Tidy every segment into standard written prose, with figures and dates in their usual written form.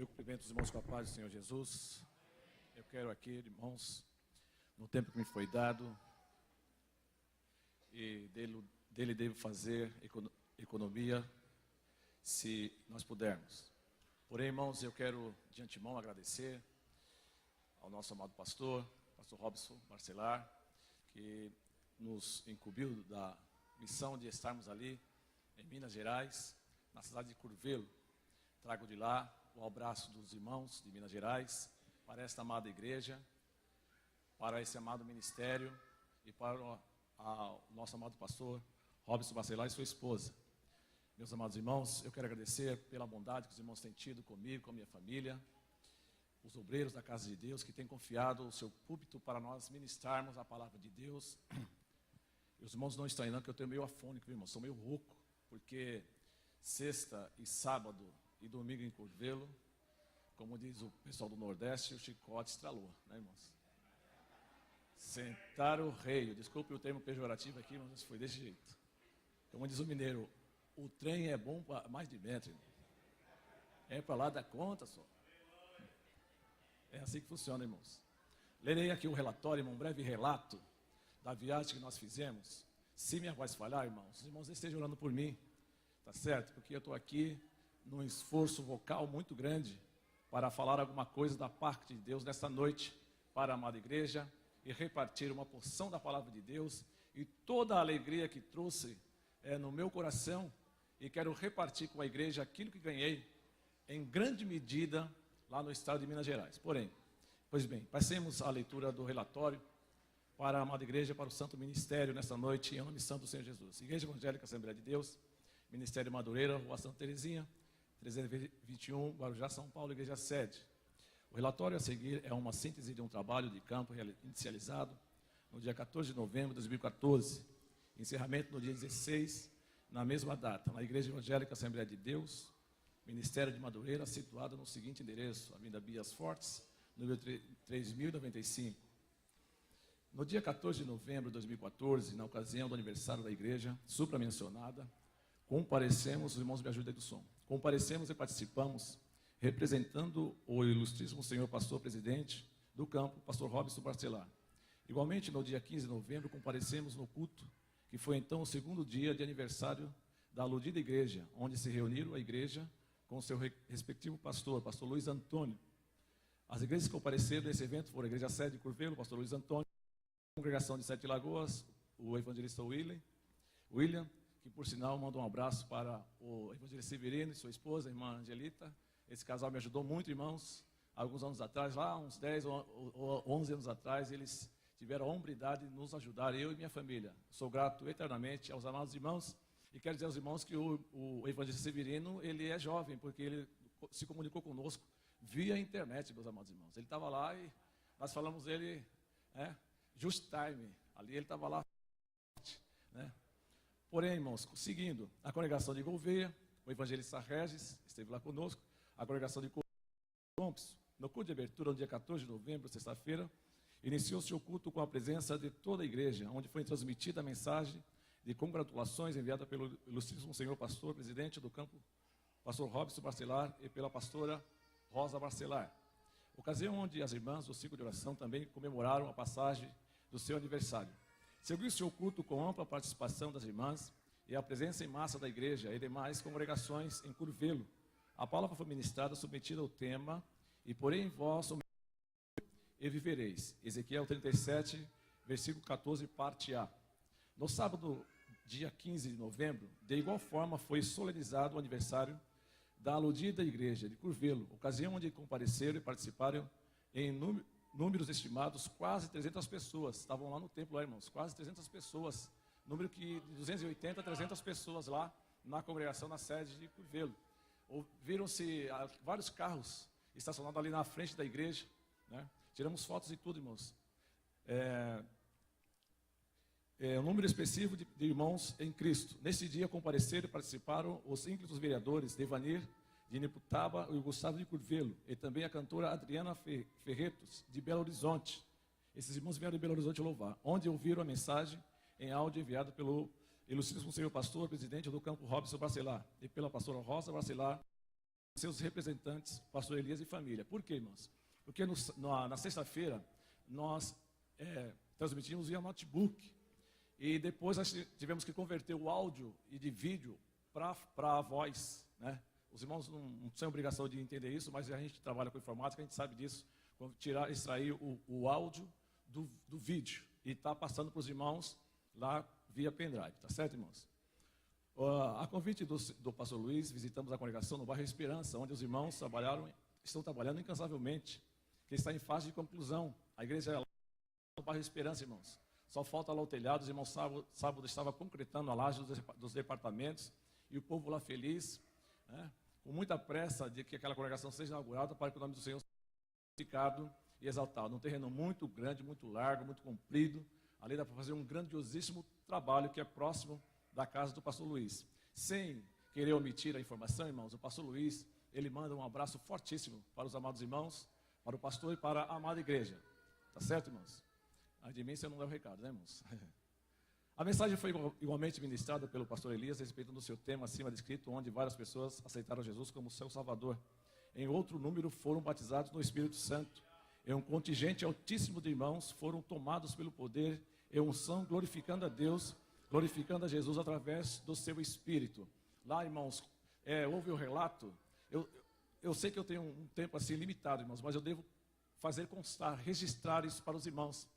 Eu cumprimento os irmãos com a paz do Senhor Jesus. Eu quero aqui, irmãos, no tempo que me foi dado, e dele devo fazer economia, se nós pudermos. Porém, irmãos, eu quero de antemão agradecer ao nosso amado pastor Robson Barcelar, que nos incumbiu da missão de estarmos ali em Minas Gerais, na cidade de Curvelo. Trago de lá o abraço dos irmãos de Minas Gerais para esta amada igreja, para esse amado ministério e para o nosso amado pastor Robson Barcelar e sua esposa. Meus amados irmãos, eu quero agradecer pela bondade que os irmãos têm tido comigo, com a minha família, os obreiros da casa de Deus que têm confiado o seu púlpito para nós ministrarmos a palavra de Deus. E os irmãos não estão aí não, que eu tenho meio afônico, irmãos, sou meio rouco, porque sexta e sábado e domingo em Curvelo, como diz o pessoal do Nordeste, o chicote estralou, né, irmãos? Sentar o rei, desculpe o termo pejorativo aqui, mas foi desse jeito. Como diz o mineiro, o trem é bom para mais de metro, irmão. É para lá da conta só. É assim que funciona, irmãos. Lerei aqui o relatório, irmão, um breve relato da viagem que nós fizemos. Se minha voz falhar, irmãos, os irmãos estejam orando por mim, tá certo? Porque eu estou aqui num esforço vocal muito grande para falar alguma coisa da parte de Deus nesta noite para a amada igreja e repartir uma porção da palavra de Deus e toda a alegria que trouxe no meu coração, e quero repartir com a igreja aquilo que ganhei em grande medida lá no estado de Minas Gerais. Porém, pois bem, passemos a leitura do relatório para a amada igreja, para o santo ministério nesta noite, em nome santo do Senhor Jesus. Igreja Evangélica Assembleia de Deus, Ministério Madureira, Rua Santa Terezinha, 321, Guarujá, São Paulo, igreja sede. O relatório a seguir é uma síntese de um trabalho de campo inicializado no dia 14 de novembro de 2014, encerramento no dia 16, na mesma data, na Igreja Evangélica Assembleia de Deus, Ministério de Madureira, situado no seguinte endereço, Avenida Bias Fortes, número 3095. No dia 14 de novembro de 2014, na ocasião do aniversário da igreja supramencionada, comparecemos, os irmãos me ajudem do som, comparecemos e participamos, representando o ilustríssimo senhor pastor presidente do campo, pastor Robson Barcelar. Igualmente, no dia 15 de novembro, comparecemos no culto, que foi então o segundo dia de aniversário da aludida igreja, onde se reuniram a igreja com o seu respectivo pastor Luiz Antônio. As igrejas que compareceram nesse evento foram a igreja sede de Curvelo, pastor Luiz Antônio, a congregação de Sete Lagoas, o evangelista William, que por sinal manda um abraço para o evangelista Severino e sua esposa, a irmã Angelita. Esse casal me ajudou muito, irmãos, alguns anos atrás, lá uns 10 ou 11 anos atrás, eles tiveram a hombridade de nos ajudar, eu e minha família. Sou grato eternamente aos amados irmãos, e quero dizer aos irmãos que o evangelista Severino, ele é jovem, porque ele se comunicou conosco via internet, meus amados irmãos. Ele estava lá e nós falamos dele, just time, ali ele estava lá, né? Porém, irmãos, seguindo, a congregação de Gouveia, o evangelista Regis esteve lá conosco, a congregação de Campos, no culto de abertura, no dia 14 de novembro, sexta-feira, iniciou-se o culto com a presença de toda a igreja, onde foi transmitida a mensagem de congratulações enviada pelo ilustríssimo senhor pastor, presidente do campo, pastor Robson Barcelar, e pela pastora Rosa Barcelar. Ocasião onde as irmãs do ciclo de oração também comemoraram a passagem do seu aniversário. Seguiu-se o culto com ampla participação das irmãs e a presença em massa da igreja e demais congregações em Curvelo. A palavra foi ministrada submetida ao tema, e porém vós e vivereis. Ezequiel 37, versículo 14, parte A. No sábado, dia 15 de novembro, de igual forma foi solenizado o aniversário da aludida igreja de Curvelo, ocasião onde compareceram e participaram em números estimados quase 300 pessoas. Estavam lá no templo, lá, irmãos, quase 300 pessoas. Número que de 280 a 300 pessoas lá na congregação, na sede de Curvelo. Viram-se vários carros estacionados ali na frente da igreja, né? Tiramos fotos e tudo, irmãos. Um número expressivo de irmãos em Cristo. Nesse dia compareceram e participaram os ínclitos vereadores Devanir de Iniputaba e o Gustavo de Curvelo, e também a cantora Adriana Ferretos, de Belo Horizonte. Esses irmãos vieram de Belo Horizonte louvar, onde ouviram a mensagem em áudio enviada pelo ilustríssimo senhor pastor, presidente do campo Robson Barcelar, e pela pastora Rosa Barcelar, seus representantes, pastor Elias e família. Por quê, irmãos? Porque na sexta-feira nós transmitimos via notebook e depois nós tivemos que converter o áudio e de vídeo para a voz, né? Os irmãos não têm obrigação de entender isso, mas a gente trabalha com informática, a gente sabe disso. Extrair o áudio do vídeo e está passando para os irmãos lá via pendrive, tá certo, irmãos? A convite do pastor Luiz, visitamos a congregação no bairro Esperança, onde os irmãos estão trabalhando incansavelmente, que está em fase de conclusão. A igreja é lá no bairro Esperança, irmãos. Só falta lá o telhado, os irmãos sábado estava concretando a laje dos departamentos, e o povo lá feliz, né, com muita pressa de que aquela congregação seja inaugurada para que o nome do Senhor seja glorificado e exaltado. Num terreno muito grande, muito largo, muito comprido. Ali dá para fazer um grandiosíssimo trabalho que é próximo da casa do pastor Luiz. Sem querer omitir a informação, irmãos, o pastor Luiz, ele manda um abraço fortíssimo para os amados irmãos, para o pastor e para a amada igreja. Tá certo, irmãos? A de mim você não dá o recado, né, irmãos? A mensagem foi igualmente ministrada pelo pastor Elias, respeitando o seu tema acima descrito, onde várias pessoas aceitaram Jesus como seu Salvador. Em outro número foram batizados no Espírito Santo. E um contingente altíssimo de irmãos foram tomados pelo poder e unção, glorificando a Deus, glorificando a Jesus através do seu Espírito. Lá, irmãos, houve o relato. Eu sei que eu tenho um tempo assim limitado, irmãos, mas eu devo fazer constar, registrar isso para os irmãos.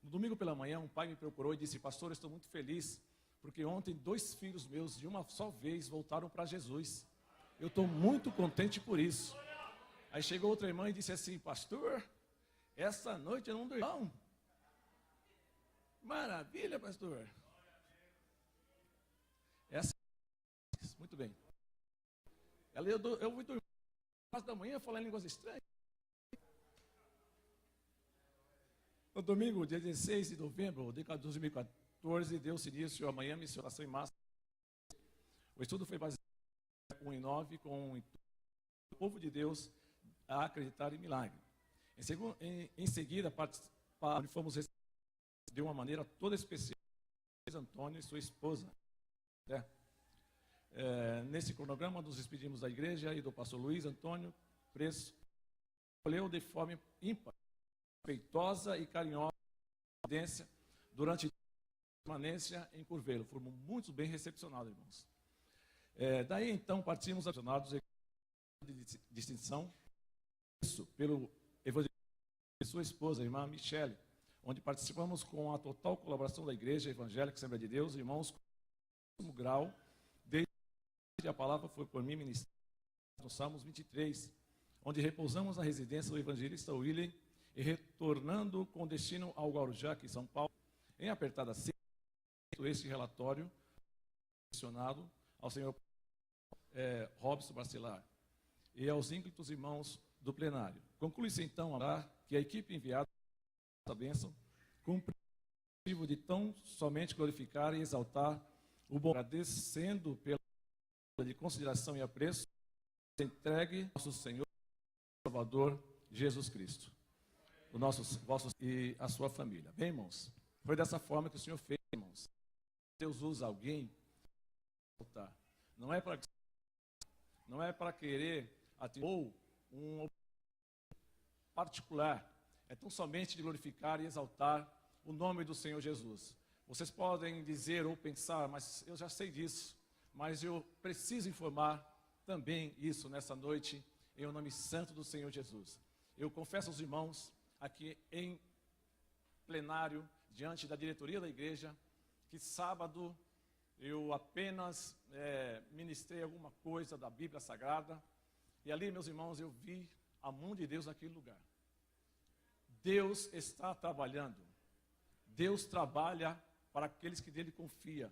No domingo pela manhã, um pai me procurou e disse: pastor, eu estou muito feliz, porque ontem 2 filhos meus, de uma só vez, voltaram para Jesus. Eu estou muito contente por isso. Aí chegou outra irmã e disse assim: pastor, essa noite eu não dormi. Não. Maravilha, pastor. Muito bem. Eu vou dormir às 4 da manhã falando línguas estranhas. No domingo, dia 16 de novembro de 2014, deu-se início amanhã a missionação em massa. O estudo foi baseado em 1:9, com o povo de Deus a acreditar em milagre. Em seguida, fomos recebidos de uma maneira toda especial, Antônio e sua esposa. Nesse cronograma, nos despedimos da igreja e do pastor Luiz Antônio Preço. Escolheu de forma ímpar, respeitosa e carinhosa durante a permanência em Curvelo. Fomos muito bem recepcionados, irmãos. Daí então partimos apaixonados de distinção pelo evangelho de sua esposa, a irmã Michele, onde participamos com a total colaboração da Igreja Evangélica Assembleia de Deus, irmãos, com o mesmo grau, desde a palavra foi por mim ministrada no Salmos 23, onde repousamos na residência do evangelista William e retornando com destino ao Guarujá, aqui em São Paulo, em apertada sequência, este relatório mencionado ao senhor Robson Bacelar e aos ínclitos irmãos do plenário. Conclui-se então que a equipe enviada a bênção cumpre o objetivo de tão somente glorificar e exaltar o bom, agradecendo pela de consideração e apreço entregue ao nosso Senhor e Salvador Jesus Cristo, o vosso e a sua família. Bem, irmãos, foi dessa forma que o Senhor fez, irmãos. Deus usa alguém para não é para querer ou um particular, é tão somente de glorificar e exaltar o nome do Senhor Jesus. Vocês podem dizer ou pensar, mas eu já sei disso, mas eu preciso informar também isso nessa noite, em nome santo do Senhor Jesus. Eu confesso aos irmãos, aqui em plenário, diante da diretoria da igreja, que sábado eu apenas ministrei alguma coisa da Bíblia Sagrada, e ali, meus irmãos, eu vi a mão de Deus naquele lugar. Deus está trabalhando. Deus trabalha para aqueles que nele confiam.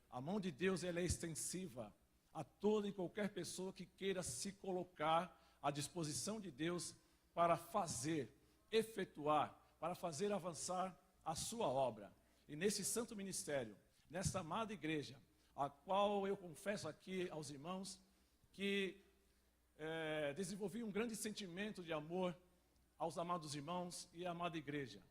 A mão de Deus ela é extensiva a toda e qualquer pessoa que queira se colocar à disposição de Deus para fazer, efetuar, para fazer avançar a sua obra. E nesse santo ministério, nessa amada igreja, a qual eu confesso aqui aos irmãos que desenvolvi um grande sentimento de amor aos amados irmãos e à amada igreja.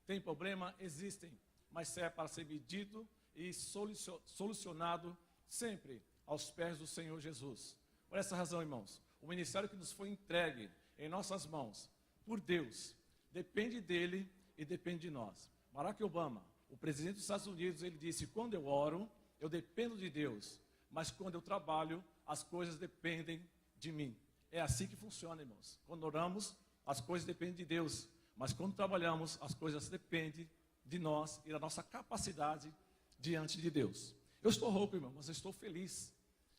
Tem problema? Existem, mas é para ser medido e solucionado sempre aos pés do Senhor Jesus. Por essa razão, irmãos, o ministério que nos foi entregue em nossas mãos por Deus, depende dele e depende de nós. Barack Obama, o presidente dos Estados Unidos, ele disse: quando eu oro, eu dependo de Deus, mas quando eu trabalho, as coisas dependem de mim. É assim que funciona, irmãos. Quando oramos, as coisas dependem de Deus, mas quando trabalhamos, as coisas dependem de nós e da nossa capacidade diante de Deus. Eu estou rouco, irmão, mas eu estou feliz.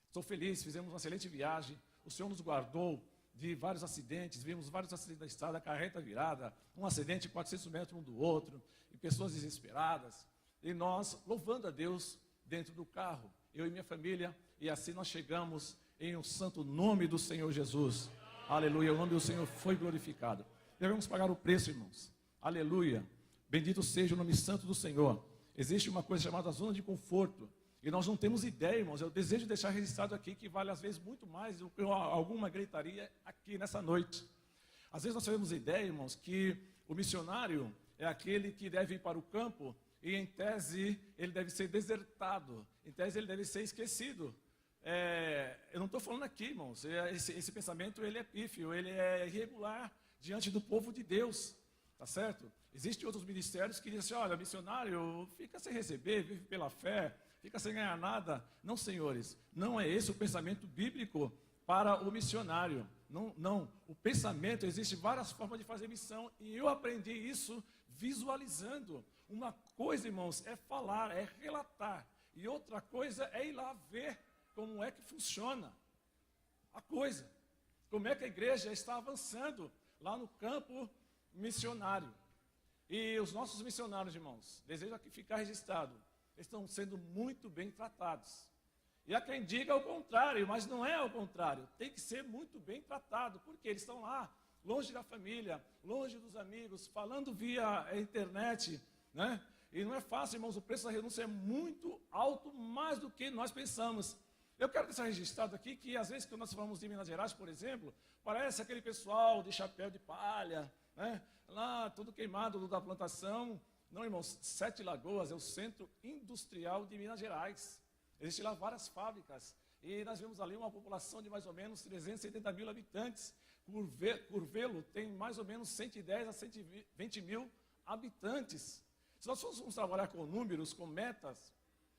Estou feliz, fizemos uma excelente viagem, o Senhor nos guardou de vários acidentes, vimos vários acidentes da estrada, carreta virada, um acidente de 400 metros um do outro, e pessoas desesperadas, e nós louvando a Deus dentro do carro, eu e minha família, e assim nós chegamos em um santo nome do Senhor Jesus. Aleluia, o nome do Senhor foi glorificado. Devemos pagar o preço, irmãos. Aleluia, bendito seja o nome santo do Senhor. Existe uma coisa chamada zona de conforto, e nós não temos ideia, irmãos. Eu desejo deixar registrado aqui que vale às vezes muito mais do que alguma gritaria aqui nessa noite. Às vezes nós temos ideia, irmãos, que o missionário é aquele que deve ir para o campo e em tese ele deve ser desertado, em tese ele deve ser esquecido. Eu não estou falando aqui, irmãos, esse pensamento ele é pífio, ele é irregular diante do povo de Deus, tá certo? Existem outros ministérios que dizem assim: olha, missionário fica sem receber, vive pela fé, fica sem ganhar nada. Não, senhores, não é esse o pensamento bíblico para o missionário. Não, o pensamento, existe várias formas de fazer missão, e eu aprendi isso visualizando. Uma coisa, irmãos, é falar, é relatar, e outra coisa é ir lá ver como é que funciona a coisa, como é que a igreja está avançando lá no campo missionário. E os nossos missionários, irmãos, desejo aqui ficar registrado, estão sendo muito bem tratados. E há quem diga o contrário, mas não é o contrário. Tem que ser muito bem tratado, porque eles estão lá, longe da família, longe dos amigos, falando via internet, né? E não é fácil, irmãos, o preço da renúncia é muito alto, mais do que nós pensamos. Eu quero deixar registrado aqui que, às vezes, quando nós falamos de Minas Gerais, por exemplo, parece aquele pessoal de chapéu de palha, né? Lá, tudo queimado da plantação. Não, irmãos, Sete Lagoas é o centro industrial de Minas Gerais. Existem lá várias fábricas. E nós vemos ali uma população de mais ou menos 370 mil habitantes. Curvelo tem mais ou menos 110 a 120 mil habitantes. Se nós fôssemos trabalhar com números, com metas,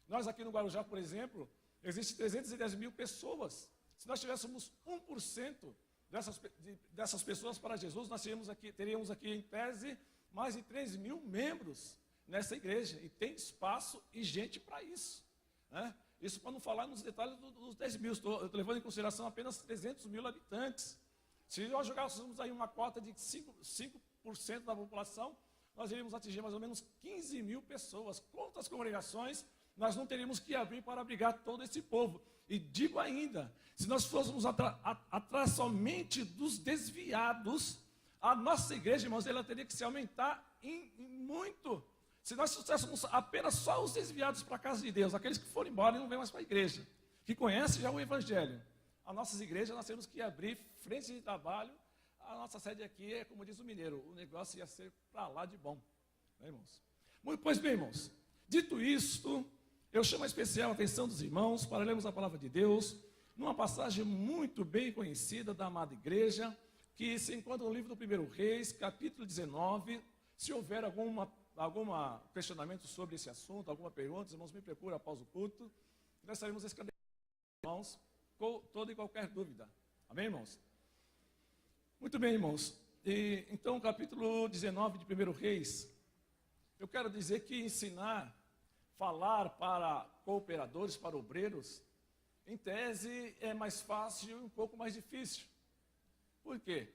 nós aqui no Guarujá, por exemplo, existem 310 mil pessoas. Se nós tivéssemos 1% dessas pessoas para Jesus, nós teríamos aqui em tese mais de 3 mil membros nessa igreja. E tem espaço e gente para isso, né? Isso para não falar nos detalhes dos 10 mil. Eu estou levando em consideração apenas 300 mil habitantes. Se nós jogássemos aí uma cota de 5% da população, nós iríamos atingir mais ou menos 15 mil pessoas. Quantas congregações nós não teríamos que abrir para abrigar todo esse povo? E digo ainda, se nós fôssemos atrás somente dos desviados, a nossa igreja, irmãos, ela teria que se aumentar em muito. Se nós trouxéssemos apenas só os desviados para a casa de Deus, aqueles que foram embora e não vêm mais para a igreja, que conhecem já o Evangelho, as nossas igrejas, nós temos que abrir frente de trabalho. A nossa sede aqui é, como diz o mineiro, o negócio ia ser para lá de bom, né, irmãos? Pois bem, irmãos, dito isto, eu chamo a especial atenção dos irmãos para lermos a palavra de Deus, numa passagem muito bem conhecida da amada igreja, que se encontra no livro do 1 Reis, capítulo 19. Se houver algum questionamento sobre esse assunto, alguma pergunta, os irmãos me procuram após o culto, nós estaremos esclarecendo, irmãos, com toda e qualquer dúvida. Amém, irmãos? Muito bem, irmãos. Então, capítulo 19 de 1 Reis, eu quero dizer que ensinar, falar para cooperadores, para obreiros, em tese é mais fácil e um pouco mais difícil. Por quê?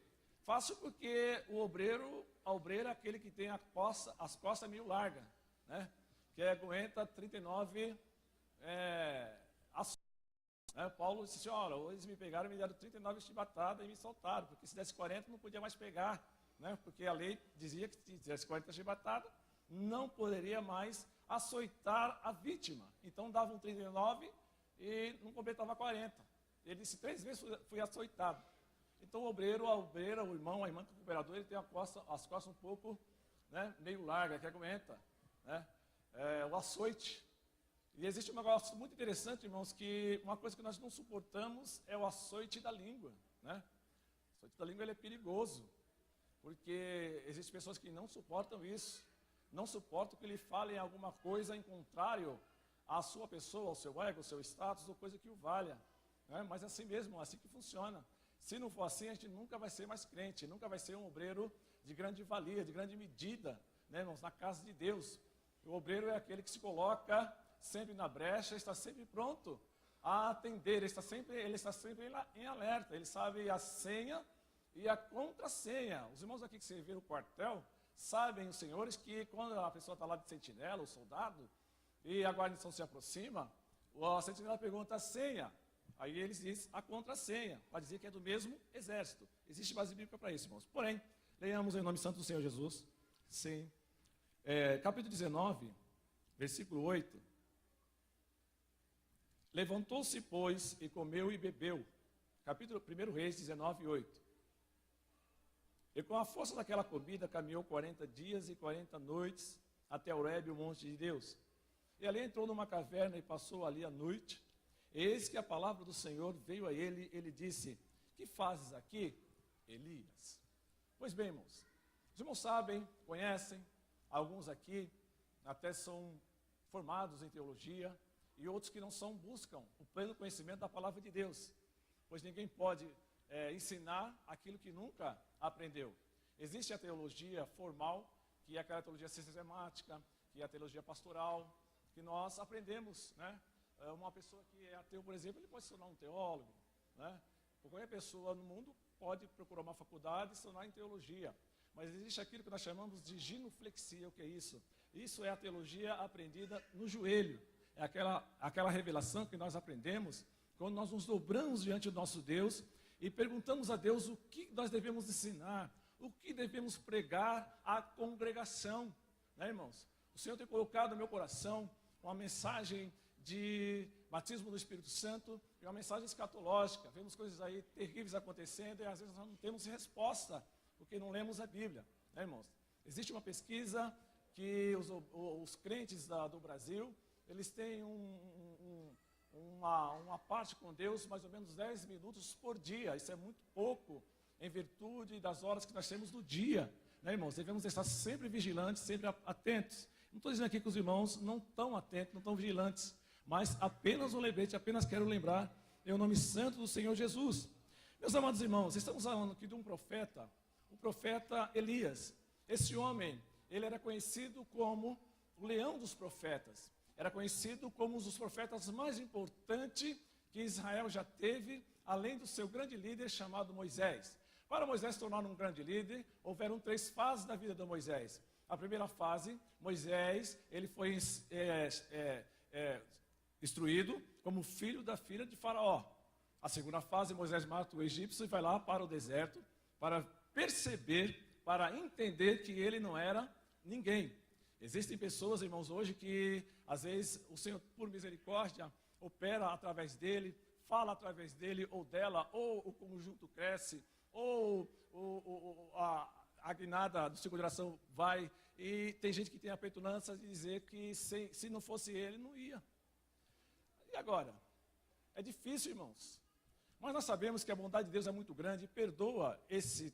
Fácil porque o obreiro, a obreira é aquele que tem as costas meio largas, né? Que aguenta 39 ações. Paulo disse assim: olha, eles me pegaram e me deram 39 chibatadas e me soltaram, porque se desse 40 não podia mais pegar, né? Porque a lei dizia que se desse 40 chibatadas, não poderia mais açoitar a vítima. Então davam 39 e não completava 40. Ele disse: 3 vezes fui açoitado. Então o obreiro, a obreira, o irmão, a irmã do cooperador, ele tem as costas um pouco, né, meio largas, que aguenta, né? O açoite. E existe um negócio muito interessante, irmãos, que uma coisa que nós não suportamos é o açoite da língua. né? O estudante da língua ele é perigoso, porque existem pessoas que não suportam isso, não suportam que lhe falem alguma coisa em contrário à sua pessoa, ao seu ego, ao seu status, ou coisa que o valha, né? Mas é assim mesmo, é assim que funciona. Se não for assim, a gente nunca vai ser mais crente, nunca vai ser um obreiro de grande valia, de grande medida, né, irmãos, na casa de Deus. O obreiro é aquele que se coloca sempre na brecha, está sempre pronto a atender, ele está sempre em alerta, ele sabe a senha e a contrassenha. Os irmãos aqui que serviram o quartel sabem, os senhores, que quando a pessoa está lá de sentinela, o soldado, e a guarnição se aproxima, a sentinela pergunta a senha. Aí eles dizem a contrassenha, para dizer que é do mesmo exército. Existe base bíblica para isso, irmãos. Porém, leiamos em nome santo do Senhor Jesus. Sim. Capítulo 19, versículo 8. Levantou-se, pois, e comeu e bebeu. Capítulo 1 Reis 19, 8. E com a força daquela comida caminhou 40 dias e 40 noites até Horebe, o monte de Deus. E ali entrou numa caverna e passou ali a noite. Eis que a palavra do Senhor veio a ele, ele disse: que fazes aqui, Elias? Pois bem, irmãos, os irmãos sabem, conhecem, alguns aqui até são formados em teologia, e outros que não são, buscam o pleno conhecimento da palavra de Deus, pois ninguém pode ensinar aquilo que nunca aprendeu. Existe a teologia formal, que é aquela teologia sistemática, que é a teologia pastoral, que nós aprendemos, né? Uma pessoa que é ateu, por exemplo, ele pode se tornar um teólogo, né? Qualquer pessoa no mundo pode procurar uma faculdade e se tornar em teologia. Mas existe aquilo que nós chamamos de ginoflexia. O que é isso? Isso é a teologia aprendida no joelho. É aquela revelação que nós aprendemos quando nós nos dobramos diante do nosso Deus e perguntamos a Deus o que nós devemos ensinar, o que devemos pregar à congregação, né, irmãos? O Senhor tem colocado no meu coração uma mensagem de batismo do Espírito Santo e uma mensagem escatológica. Vemos coisas aí terríveis acontecendo e às vezes nós não temos resposta, porque não lemos a Bíblia, né, irmãos? Existe uma pesquisa que os crentes do Brasil, eles têm uma parte com Deus mais ou menos 10 minutos por dia. Isso é muito pouco em virtude das horas que nós temos no dia, né, irmãos? Devemos estar sempre vigilantes, sempre atentos. Não estou dizendo aqui que os irmãos não estão atentos, não estão vigilantes, mas apenas um lembrete, apenas quero lembrar em o nome santo do Senhor Jesus. Meus amados irmãos, estamos falando aqui de um profeta, o profeta Elias. Esse homem, ele era conhecido como o leão dos profetas. Era conhecido como um dos profetas mais importantes que Israel já teve, além do seu grande líder chamado Moisés. Para Moisés se tornar um grande líder, houveram 3 fases da vida de Moisés. A primeira fase, Moisés, ele foi instruído como filho da filha de Faraó. A segunda fase, Moisés mata o egípcio e vai lá para o deserto para perceber, para entender que ele não era ninguém. Existem pessoas, irmãos, hoje que, às vezes, o Senhor, por misericórdia, opera através dele, fala através dele ou dela, ou o conjunto cresce, ou a guinada do ciclo de oração vai, e tem gente que tem a petulância de dizer que se não fosse ele, não ia. E agora? É difícil, irmãos. Mas nós sabemos que a bondade de Deus é muito grande e perdoa esse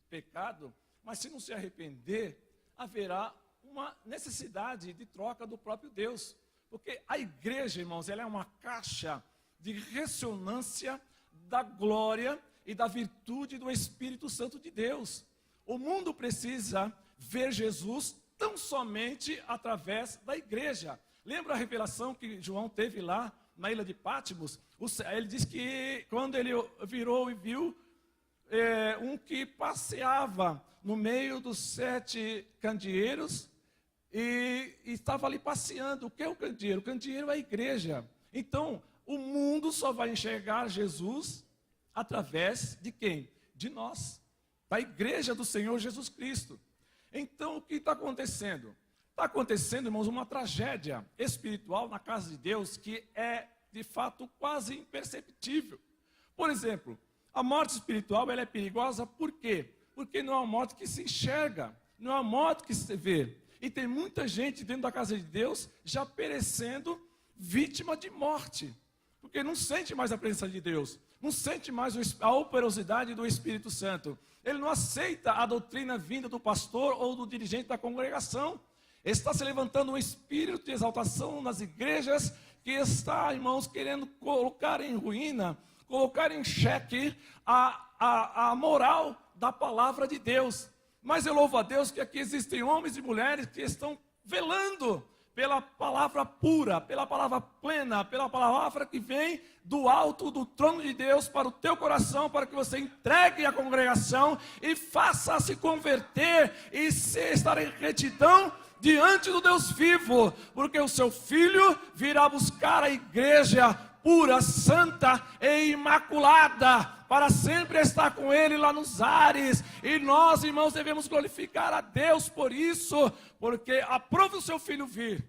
pecado, mas se não se arrepender, haverá uma necessidade de troca do próprio Deus. Porque a igreja, irmãos, ela é uma caixa de ressonância da glória e da virtude do Espírito Santo de Deus. O mundo precisa ver Jesus tão somente através da igreja. Lembra a revelação que João teve lá na ilha de Patmos? Ele diz que quando ele virou e viu um que passeava no meio dos 7 candeeiros e estava ali passeando. O que é o candeeiro? O candeeiro é a igreja. Então, o mundo só vai enxergar Jesus através de quem? De nós, da igreja do Senhor Jesus Cristo. Então, o que está acontecendo? Está acontecendo, irmãos, uma tragédia espiritual na casa de Deus que é, de fato, quase imperceptível. Por exemplo, a morte espiritual ela é perigosa por quê? Porque não é uma morte que se enxerga, não é uma morte que se vê. E tem muita gente dentro da casa de Deus já perecendo vítima de morte. porque não sente mais a presença de Deus, não sente mais a operosidade do Espírito Santo. Ele não aceita a doutrina vinda do pastor ou do dirigente da congregação. Está se levantando um espírito de exaltação nas igrejas que está, irmãos, querendo colocar em ruína, colocar em xeque a moral da palavra de Deus. Mas eu louvo a Deus que aqui existem homens e mulheres que estão velando pela palavra pura, pela palavra plena, pela palavra que vem do alto do trono de Deus para o teu coração, para que você entregue a congregação e faça se converter e estar em retidão diante do Deus vivo, porque o seu filho virá buscar a igreja pura, santa e imaculada, para sempre estar com ele lá nos ares. E nós, irmãos, devemos glorificar a Deus por isso, porque aprove o seu filho vir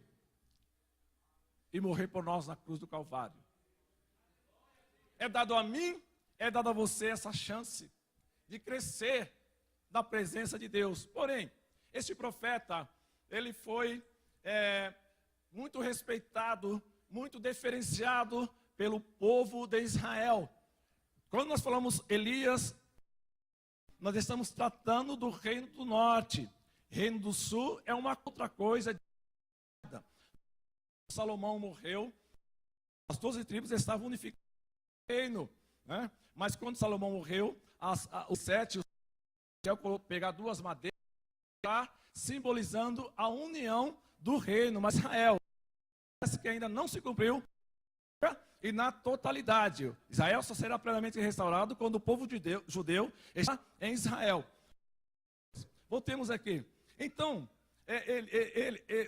e morrer por nós na cruz do Calvário. É dado a mim, é dado a você essa chance de crescer na presença de Deus. Porém, este profeta, ele foi muito respeitado, muito diferenciado pelo povo de Israel. Quando nós falamos Elias, nós estamos tratando do reino do norte. Reino do sul é uma outra coisa. Salomão morreu, as 12 tribos estavam unificadas no reino, né? Mas quando Salomão morreu, os 7, pegar 2 madeiras, simbolizando a união do reino, mas Israel, parece que ainda não se cumpriu, e na totalidade. Israel só será plenamente restaurado quando o povo judeu está em Israel. Voltemos aqui. Então,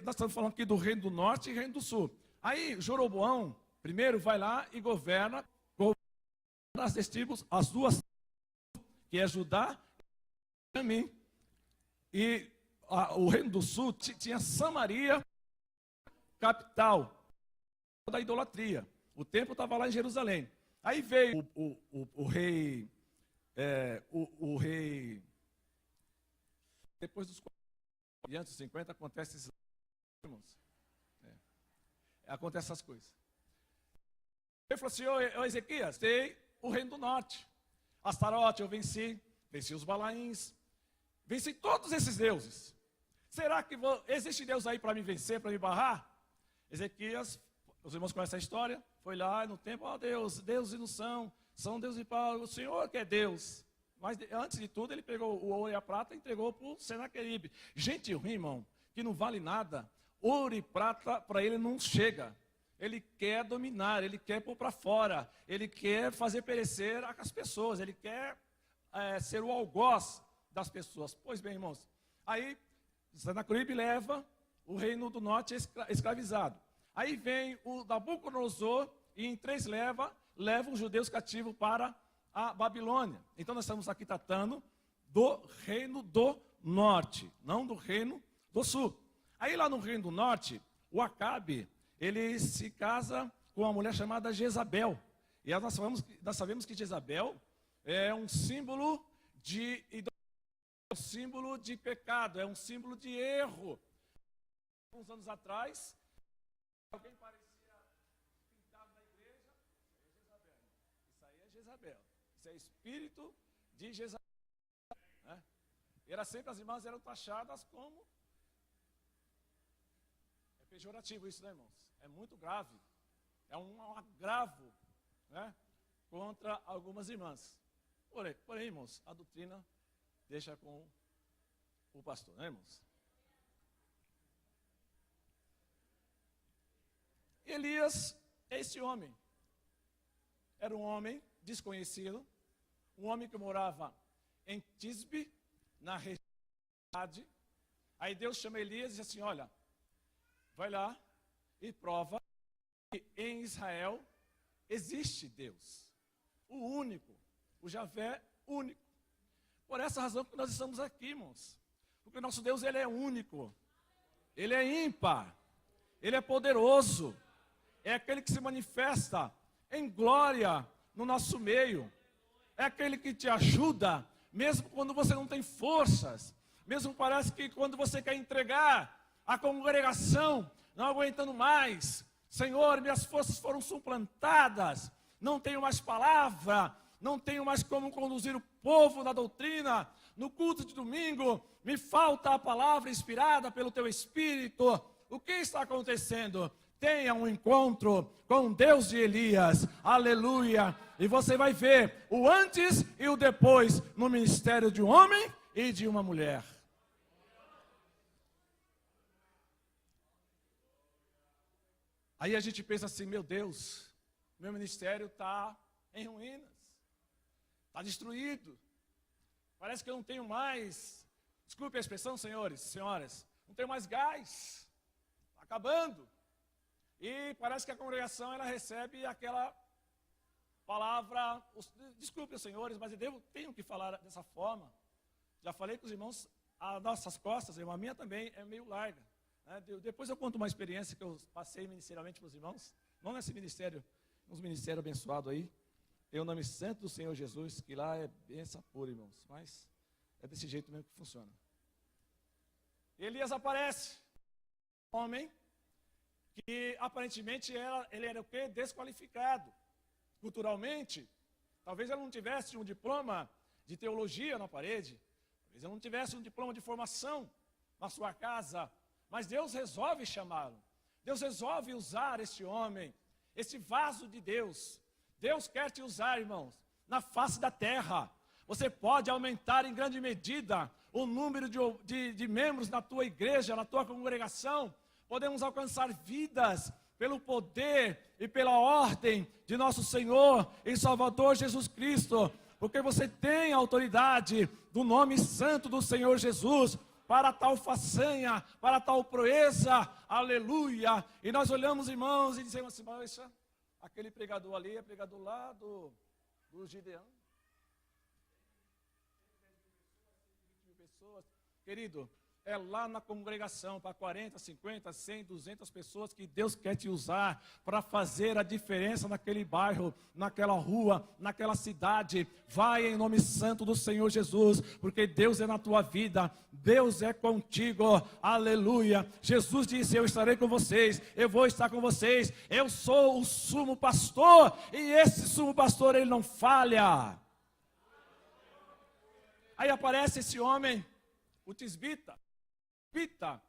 nós estamos falando aqui do reino do norte e reino do sul. Aí, Jeroboão, primeiro vai lá e governa as tribos, as duas, que é Judá e Benjamim. E o reino do sul tinha Samaria, capital da idolatria. O templo estava lá em Jerusalém. Aí veio o rei, depois dos 450 acontece esses irmãos. Acontece essas coisas. Ele falou assim: ô Ezequias, tem o reino do norte. Astarote eu venci os Balaíns, venci todos esses deuses. Será que existe Deus aí para me vencer, para me barrar? Ezequias, os irmãos conhecem a história, foi lá no templo, deuses não são deuses de pau, o Senhor que é Deus. Mas antes de tudo, ele pegou o ouro e a prata e entregou para o Senaqueribe. Gente ruim, irmão, que não vale nada, ouro e prata para ele não chega. Ele quer dominar, ele quer pôr para fora, ele quer fazer perecer as pessoas, ele quer ser o algoz das pessoas. Pois bem, irmãos, aí Senaqueribe leva o reino do norte escravizado. Aí vem o Nabucodonosor e em 3 leva os judeus cativos para a Babilônia. Então nós estamos aqui tratando do reino do norte, não do reino do sul. Aí lá no reino do norte, o Acabe, ele se casa com uma mulher chamada Jezabel. E nós sabemos que Jezabel é um símbolo de idolatria, um símbolo de pecado, é um símbolo de erro. Uns anos atrás, alguém parecia pintado na igreja, isso aí é Jezabel. Isso é espírito de Jezabel. Né? E era sempre, as irmãs eram taxadas como... É pejorativo isso, né, irmãos? É muito grave. É um agravo, né, contra algumas irmãs. Porém, irmãos, a doutrina deixa com o pastor, né, irmãos? Elias é esse homem. Era um homem desconhecido, um homem que morava em Tisbe, na região. Aí Deus chama Elias e diz assim: olha, vai lá e prova que em Israel existe Deus, o único, o Javé único. Por essa razão que nós estamos aqui, irmãos. Porque o nosso Deus, ele é único, ele é ímpar, ele é poderoso. É aquele que se manifesta em glória no nosso meio. É aquele que te ajuda, mesmo quando você não tem forças. Mesmo parece que quando você quer entregar a congregação, não aguentando mais, Senhor, minhas forças foram suplantadas, não tenho mais palavra, não tenho mais como conduzir o povo na doutrina, no culto de domingo, me falta a palavra inspirada pelo teu Espírito. O que está acontecendo? Tenha um encontro com o Deus de Elias, aleluia, e você vai ver o antes e o depois no ministério de um homem e de uma mulher. Aí a gente pensa assim, meu Deus, meu ministério está em ruínas, está destruído, parece que eu não tenho mais, desculpe a expressão, senhores, senhoras, não tenho mais gás, está acabando. E parece que a congregação, ela recebe aquela palavra, desculpe, senhores, mas eu tenho que falar dessa forma. Já falei com os irmãos, as nossas costas, a minha também é meio larga. Né? Depois eu conto uma experiência que eu passei ministerialmente para os irmãos, não nesse ministério, uns ministérios abençoados aí. Tem o nome santo do Senhor Jesus, que lá é bênção pura, irmãos, mas é desse jeito mesmo que funciona. Elias aparece, homem, que aparentemente ele era o quê? Desqualificado. Culturalmente, talvez ele não tivesse um diploma de teologia na parede, talvez ele não tivesse um diploma de formação na sua casa, mas Deus resolve chamá-lo. Deus resolve usar este homem, esse vaso de Deus. Deus quer te usar, irmãos, na face da terra. Você pode aumentar em grande medida o número de membros na tua igreja, na tua congregação. Podemos alcançar vidas pelo poder e pela ordem de nosso Senhor e Salvador Jesus Cristo, porque você tem a autoridade do nome santo do Senhor Jesus para tal façanha, para tal proeza, aleluia. E nós olhamos, irmãos, e dizemos assim, mas aquele pregador ali é pregador lá do Gideão. Querido, é lá na congregação, para 40, 50, 100, 200 pessoas que Deus quer te usar para fazer a diferença naquele bairro, naquela rua, naquela cidade. Vai em nome santo do Senhor Jesus, porque Deus é na tua vida, Deus é contigo, aleluia. Jesus disse, eu estarei com vocês, eu vou estar com vocês, eu sou o sumo pastor, e esse sumo pastor, ele não falha. Aí aparece esse homem, o tisbita. Tisbita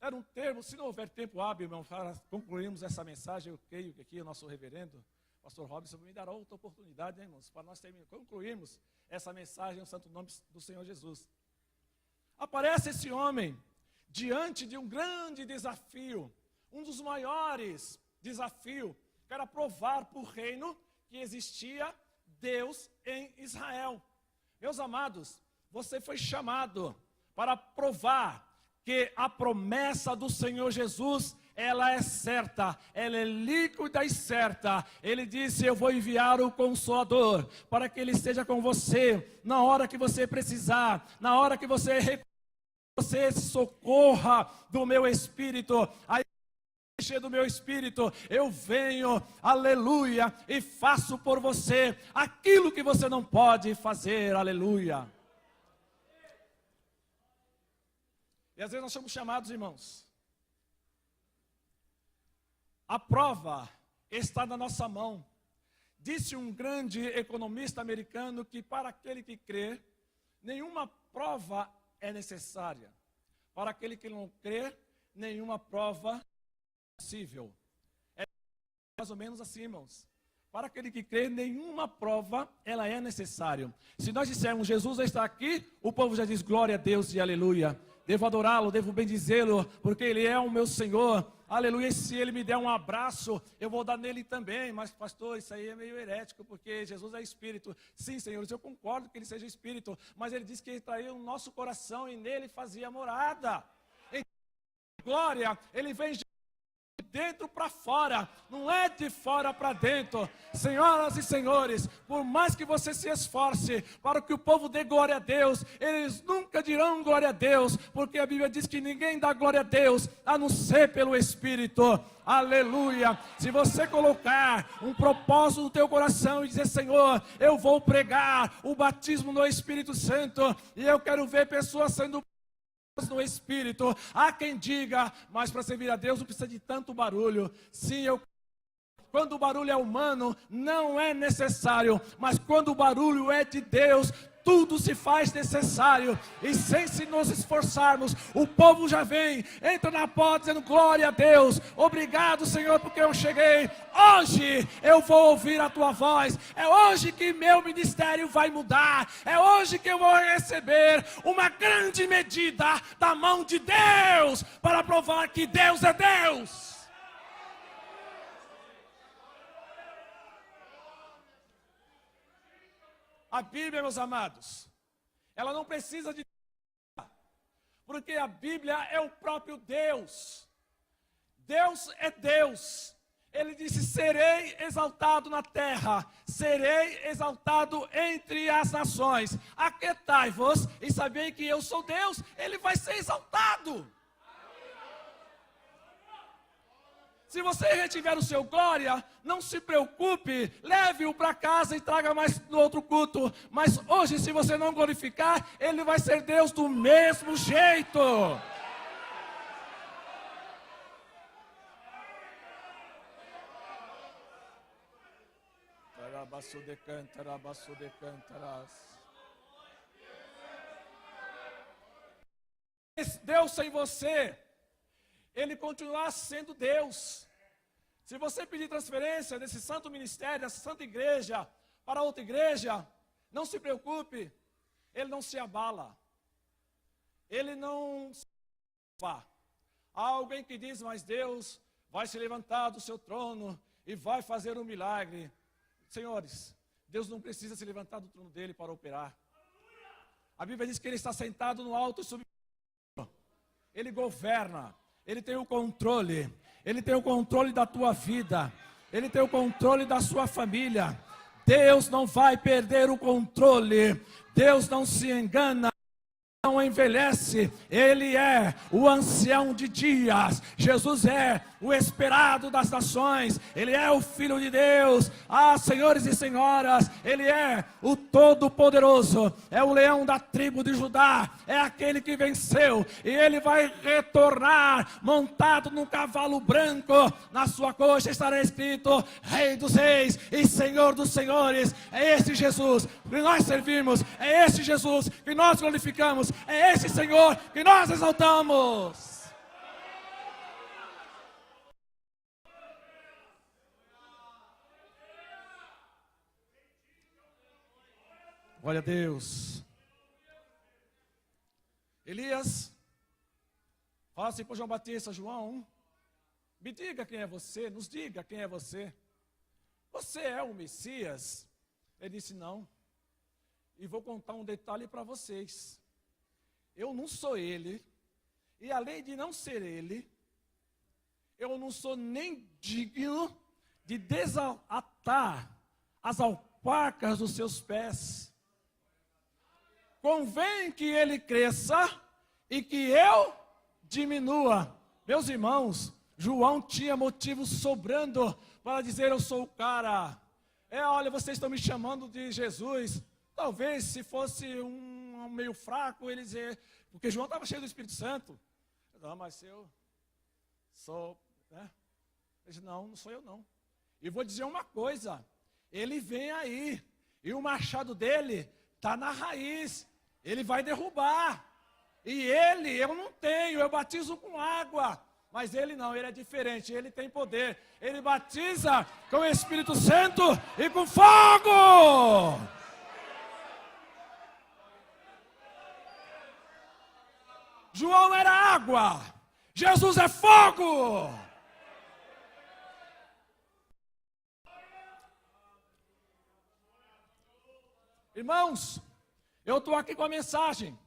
era um termo, se não houver tempo hábil, irmão, para concluirmos essa mensagem, eu creio que aqui o nosso reverendo, pastor Robson, me dará outra oportunidade, né, irmãos, para nós concluirmos essa mensagem no santo nome do Senhor Jesus. Aparece esse homem diante de um grande desafio, um dos maiores desafios, que era provar para o reino que existia Deus em Israel. Meus amados, você foi chamado para provar que a promessa do Senhor Jesus, ela é certa, ela é líquida e certa. Ele disse, eu vou enviar o Consolador, para que ele esteja com você, na hora que você precisar, na hora que você se socorra do meu Espírito, aí cheio do meu Espírito, eu venho, aleluia, e faço por você aquilo que você não pode fazer, aleluia. E às vezes nós somos chamados, irmãos. A prova está na nossa mão. Disse um grande economista americano que para aquele que crê, nenhuma prova é necessária. Para aquele que não crê, nenhuma prova é possível. É mais ou menos assim, irmãos. Para aquele que crê, nenhuma prova ela é necessária. Se nós dissermos Jesus está aqui, o povo já diz glória a Deus e aleluia. Devo adorá-lo, devo bendizê-lo, porque Ele é o meu Senhor, aleluia. E se Ele me der um abraço, eu vou dar nele também. Mas pastor, isso aí é meio herético, porque Jesus é Espírito. Sim, senhores, eu concordo que Ele seja Espírito, mas Ele disse que Ele traiu o nosso coração e nele fazia morada. Em glória, Ele vem de dentro para fora, não é de fora para dentro. Senhoras e senhores, por mais que você se esforce para que o povo dê glória a Deus, eles nunca dirão glória a Deus, porque a Bíblia diz que ninguém dá glória a Deus, a não ser pelo Espírito, aleluia. Se você colocar um propósito no teu coração e dizer, Senhor, eu vou pregar o batismo no Espírito Santo, e eu quero ver pessoas sendo no Espírito. Há quem diga, mas para servir a Deus não precisa de tanto barulho. Sim, quando o barulho é humano, não é necessário. Mas quando o barulho é de Deus, tudo se faz necessário. E sem se nos esforçarmos, o povo já vem, entra na porta dizendo glória a Deus. Obrigado, Senhor, porque eu cheguei. Hoje eu vou ouvir a tua voz. É hoje que meu ministério vai mudar. É hoje que eu vou receber uma grande medida da mão de Deus para provar que Deus é Deus. A Bíblia, meus amados, ela não precisa de... porque a Bíblia é o próprio Deus. Deus é Deus. Ele disse, serei exaltado na terra, serei exaltado entre as nações. Aquietai-vos e sabei que eu sou Deus. Ele vai ser exaltado. Se você retiver o seu glória, não se preocupe, leve-o para casa e traga mais no outro culto. Mas hoje, se você não glorificar, ele vai ser Deus do mesmo jeito. Deus sem você, ele continuar sendo Deus. Se você pedir transferência desse santo ministério, dessa santa igreja, para outra igreja, não se preocupe, ele não se abala. Ele não se abala. Há alguém que diz, mas Deus vai se levantar do seu trono e vai fazer um milagre. Senhores, Deus não precisa se levantar do trono dele para operar. A Bíblia diz que ele está sentado no alto e sublime. Ele governa. Ele tem o controle. Ele tem o controle da tua vida. Ele tem o controle da sua família. Deus não vai perder o controle. Deus não se engana. Não envelhece, ele é o ancião de dias, Jesus é o esperado das nações, ele é o Filho de Deus, senhores e senhoras, ele é o Todo-Poderoso, é o leão da tribo de Judá, é aquele que venceu, e ele vai retornar montado num cavalo branco, na sua coxa estará escrito Rei dos Reis e Senhor dos Senhores. É esse Jesus que nós servimos, é esse Jesus que nós glorificamos, é esse Senhor que nós exaltamos. Glória a Deus. Elias fala assim para João Batista, João, me diga quem é você, nos diga quem é você. Você é o Messias? Ele disse não. E vou contar um detalhe para vocês. Eu não sou ele, e além de não ser ele, eu não sou nem digno de desatar as alparcas dos seus pés. Convém que ele cresça e que eu diminua. Meus irmãos, João tinha motivos sobrando para dizer eu sou o cara. Olha, vocês estão me chamando de Jesus. Talvez se fosse um meio fraco, ele dizer, porque João estava cheio do Espírito Santo. Não, mas eu sou, né? Ele disse, não sou eu não. E vou dizer uma coisa, ele vem aí, e o machado dele está na raiz, ele vai derrubar. E ele, eu não tenho, eu batizo com água. Mas ele não, ele é diferente, ele tem poder. Ele batiza com o Espírito Santo e com fogo. João era água, Jesus é fogo. Irmãos, eu estou aqui com a mensagem,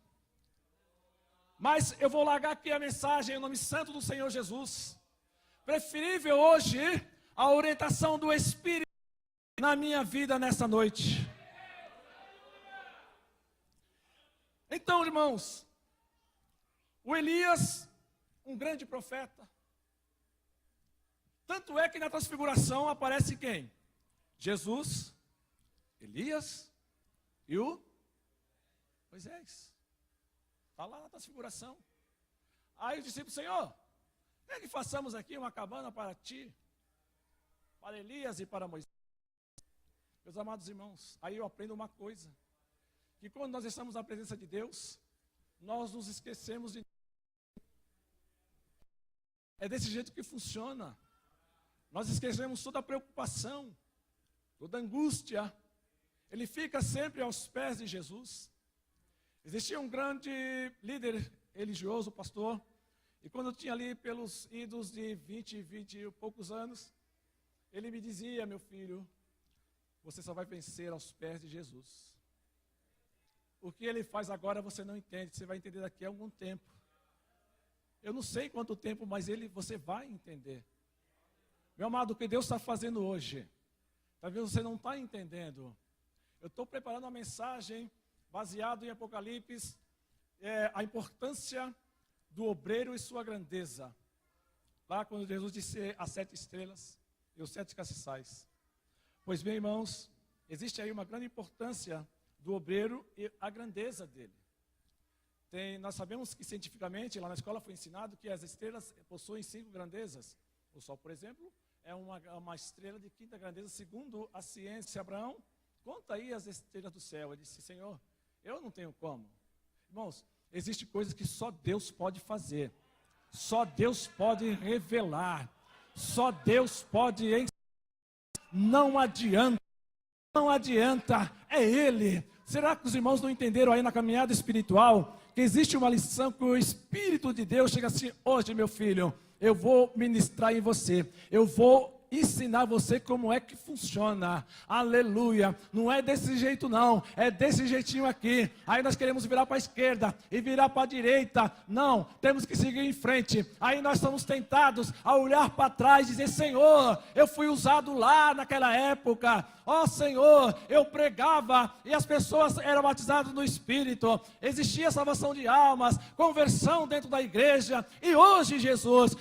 mas eu vou largar aqui a mensagem em nome santo do Senhor Jesus. Preferível hoje a orientação do Espírito na minha vida nessa noite. Então, irmãos, o Elias, um grande profeta. Tanto é que na transfiguração aparece quem? Jesus, Elias e o Moisés. Está lá na transfiguração. Aí os discípulos, Senhor, quer que façamos aqui uma cabana para ti, para Elias e para Moisés? Meus amados irmãos, aí eu aprendo uma coisa, que quando nós estamos na presença de Deus, nós nos esquecemos de... É desse jeito que funciona. Nós esquecemos toda a preocupação, toda a angústia. Ele fica sempre aos pés de Jesus. Existia um grande líder religioso, pastor, e quando eu tinha ali pelos idos de 20 e poucos anos, ele me dizia, meu filho, você só vai vencer aos pés de Jesus. O que ele faz agora você não entende, você vai entender daqui a algum tempo. Eu não sei quanto tempo, mas você vai entender. Meu amado, o que Deus está fazendo hoje, talvez você não está entendendo. Eu estou preparando uma mensagem baseada em Apocalipse, a importância do obreiro e sua grandeza. Lá quando Jesus disse as 7 estrelas e os 7 castiçais. Pois bem, irmãos, existe aí uma grande importância do obreiro e a grandeza dele. Nós sabemos que cientificamente, lá na escola foi ensinado que as estrelas possuem 5 grandezas. O Sol, por exemplo, é uma estrela de 5ª grandeza, segundo a ciência. Abraão, conta aí as estrelas do céu. Ele disse, Senhor, eu não tenho como. Irmãos, existem coisas que só Deus pode fazer. Só Deus pode revelar. Só Deus pode ensinar. Não adianta, é Ele. Será que os irmãos não entenderam aí na caminhada espiritual que existe uma lição que o Espírito de Deus chega assim, hoje meu filho, eu vou ministrar em você, eu vou ensinar você como é que funciona, aleluia, não é desse jeito não, é desse jeitinho aqui, aí nós queremos virar para a esquerda e virar para a direita, não, temos que seguir em frente, aí nós somos tentados a olhar para trás e dizer, Senhor, eu fui usado lá naquela época, ó Senhor, eu pregava e as pessoas eram batizadas no Espírito, existia salvação de almas, conversão dentro da igreja, e hoje Jesus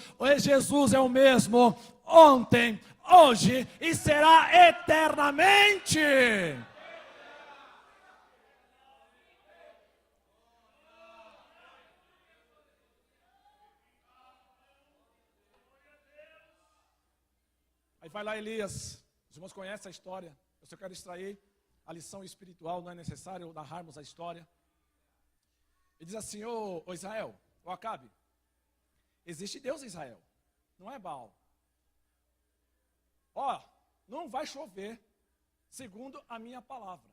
é o mesmo, ontem, hoje e será eternamente. Aí vai lá Elias, os irmãos conhecem a história, eu só quero extrair a lição espiritual, não é necessário narrarmos a história. Ele diz assim, ô Israel, ô Acabe, existe Deus em Israel, não é Baal. Ó, não vai chover, segundo a minha palavra.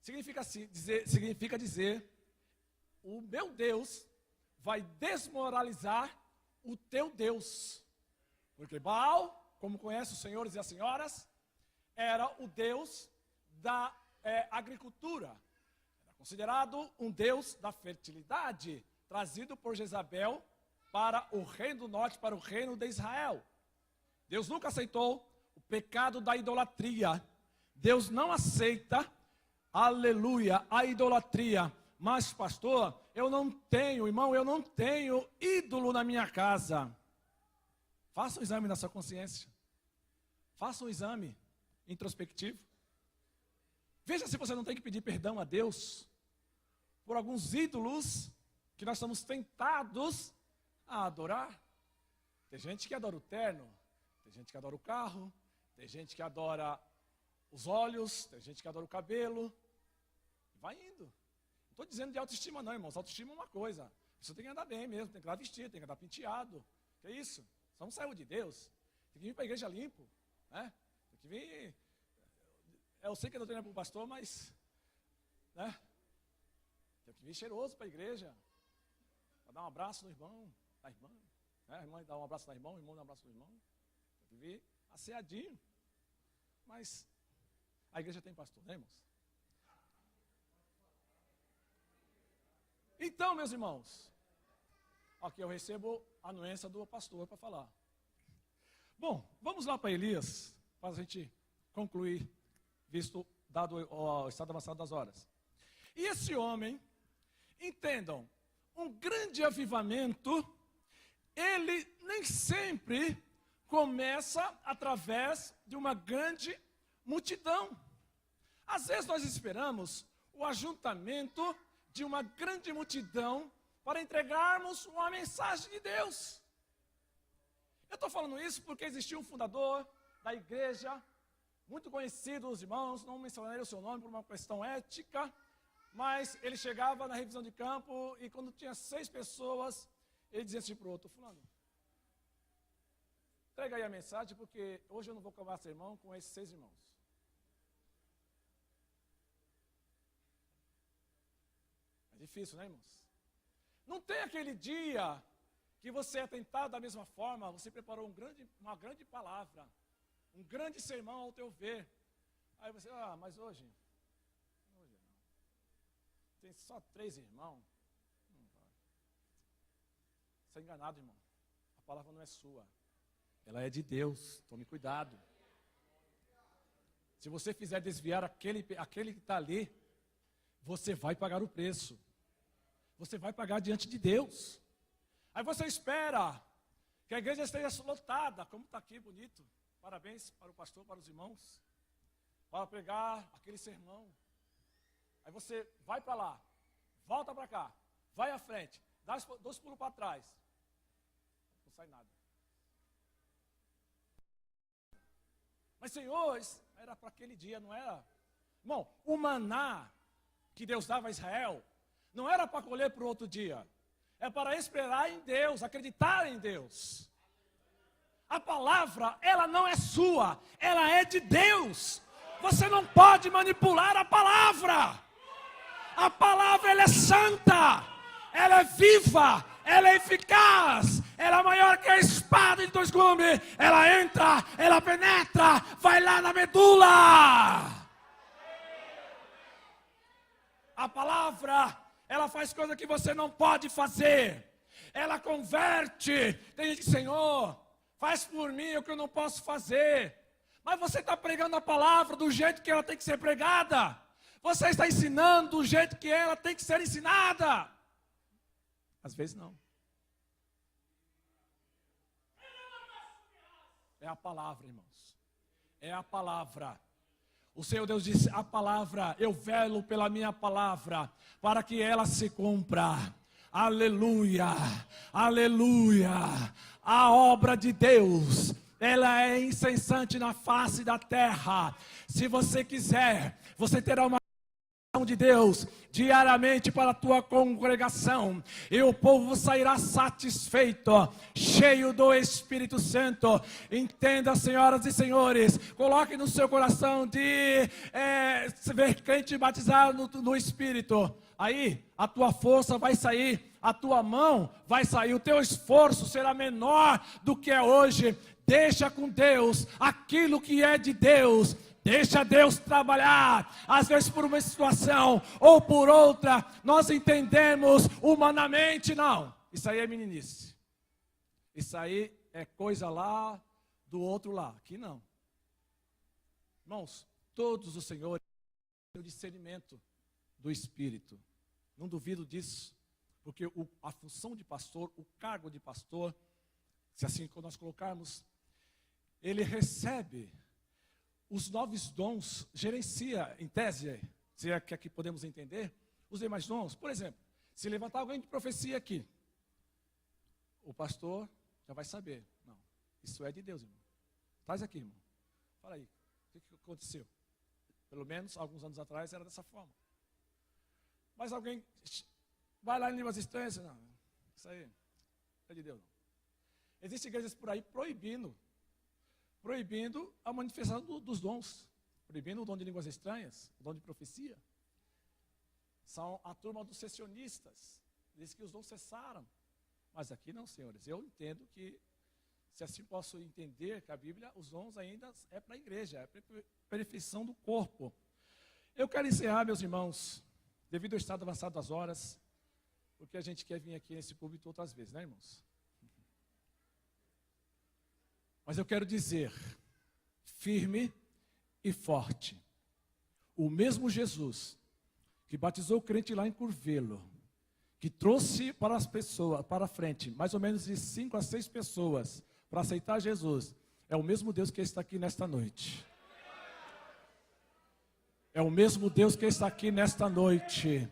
Significa dizer, o meu Deus vai desmoralizar o teu Deus. Porque Baal, como conhecem os senhores e as senhoras, era o Deus da agricultura. Era considerado um Deus da fertilidade, trazido por Jezabel para o reino do norte, para o reino de Israel. Deus nunca aceitou o pecado da idolatria. Deus não aceita, aleluia, a idolatria. Mas, pastor, eu não tenho ídolo na minha casa. Faça um exame na sua consciência. Faça um exame introspectivo. Veja se você não tem que pedir perdão a Deus por alguns ídolos que nós somos tentados a adorar. Tem gente que adora o terno. Tem gente que adora o carro, tem gente que adora os olhos, tem gente que adora o cabelo. Vai indo. Não estou dizendo de autoestima não, irmãos. Autoestima é uma coisa. Você tem que andar bem mesmo, tem que andar vestido, tem que andar penteado. Que é isso? Você não saiu de Deus. Tem que vir para a igreja limpo. Né? Tem que vir... Eu sei que eu não tenho para o pastor, mas... Né? Tem que vir cheiroso para a igreja. Para dar um abraço no irmão, na irmã. Né? A irmã dá um abraço na irmã, o irmão dá um abraço no irmão. Tem que vir asseadinho. Mas a igreja tem pastor, né, irmãos? Então, meus irmãos, aqui eu recebo a anuência do pastor para falar. Bom, vamos lá para Elias, para a gente concluir, visto dado o estado avançado das horas. E esse homem, entendam, um grande avivamento, ele nem sempre começa através de uma grande multidão. Às vezes nós esperamos o ajuntamento de uma grande multidão para entregarmos uma mensagem de Deus. Eu estou falando isso porque existia um fundador da igreja, muito conhecido, os irmãos, não mencionarei o seu nome por uma questão ética, mas ele chegava na revisão de campo e quando tinha 6 pessoas, ele dizia assim para o outro: fulano, entrega aí a mensagem, porque hoje eu não vou acabar sermão com esses 6 irmãos. É difícil, né, irmãos? Não tem aquele dia que você é tentado da mesma forma, você preparou uma grande palavra, um grande sermão ao teu ver. Aí você, mas hoje não. Tem só 3 irmãos. Não vai. Você é enganado, irmão. A palavra não é sua. Ela é de Deus. Tome cuidado. Se você fizer desviar aquele que está ali, você vai pagar o preço. Você vai pagar diante de Deus. Aí você espera que a igreja esteja lotada, como está aqui, bonito. Parabéns para o pastor, para os irmãos, para pregar aquele sermão. Aí você vai para lá, volta para cá, vai à frente, dá 2 pulos para trás. Não sai nada. Mas, Senhor, era para aquele dia, não era? Irmão, o maná que Deus dava a Israel, não era para colher para o outro dia. É para esperar em Deus, acreditar em Deus. A palavra, ela não é sua, ela é de Deus. Você não pode manipular a palavra. A palavra, ela é santa, ela é viva, ela é eficaz, ela é maior que a espada de 2 gumes. Ela entra, ela penetra, vai lá na medula. A palavra, ela faz coisa que você não pode fazer. Ela converte. Tem gente que, Senhor, faz por mim o que eu não posso fazer. Mas você está pregando a palavra do jeito que ela tem que ser pregada. Você está ensinando do jeito que ela tem que ser ensinada. Às vezes não. É a palavra, irmãos. É a palavra. O Senhor Deus disse, a palavra, eu velo pela minha palavra, para que ela se cumpra. Aleluia, aleluia. A obra de Deus, ela é incessante na face da terra. Se você quiser, você terá uma de Deus diariamente para a tua congregação, e o povo sairá satisfeito, cheio do Espírito Santo. Entenda, senhoras e senhores, coloque no seu coração de ser crente batizado no Espírito. Aí a tua força vai sair, a tua mão vai sair, o teu esforço será menor do que é hoje. Deixa com Deus aquilo que é de Deus. Deixa Deus trabalhar, às vezes por uma situação ou por outra, nós entendemos humanamente, não. Isso aí é meninice. Isso aí é coisa lá do outro lá, aqui não. Irmãos, todos os senhores têm o discernimento do Espírito. Não duvido disso, porque a função de pastor, o cargo de pastor, se assim nós colocarmos, ele recebe os 9 dons, gerencia, em tese, se é que aqui podemos entender, os demais dons. Por exemplo, se levantar alguém de profecia aqui, o pastor já vai saber. Não, isso é de Deus, irmão. Traz aqui, irmão. Fala aí, o que aconteceu? Pelo menos, alguns anos atrás, era dessa forma. Mas alguém vai lá em línguas estranhas, não, isso aí é de Deus. Não. Existem igrejas por aí proibindo a manifestação dos dons, proibindo o dom de línguas estranhas, o dom de profecia. São a turma dos sessionistas, diz que os dons cessaram. Mas aqui não, senhores, eu entendo que, se assim posso entender que a Bíblia, os dons ainda é para a igreja, é para a perfeição do corpo. Eu quero encerrar, meus irmãos, devido ao estado avançado das horas, porque a gente quer vir aqui nesse púlpito outras vezes, né, irmãos? Mas eu quero dizer, firme e forte, o mesmo Jesus que batizou o crente lá em Curvelo, que trouxe para as pessoas, para a frente, mais ou menos de 5 a 6 pessoas para aceitar Jesus, é o mesmo Deus que está aqui nesta noite. É o mesmo Deus que está aqui nesta noite.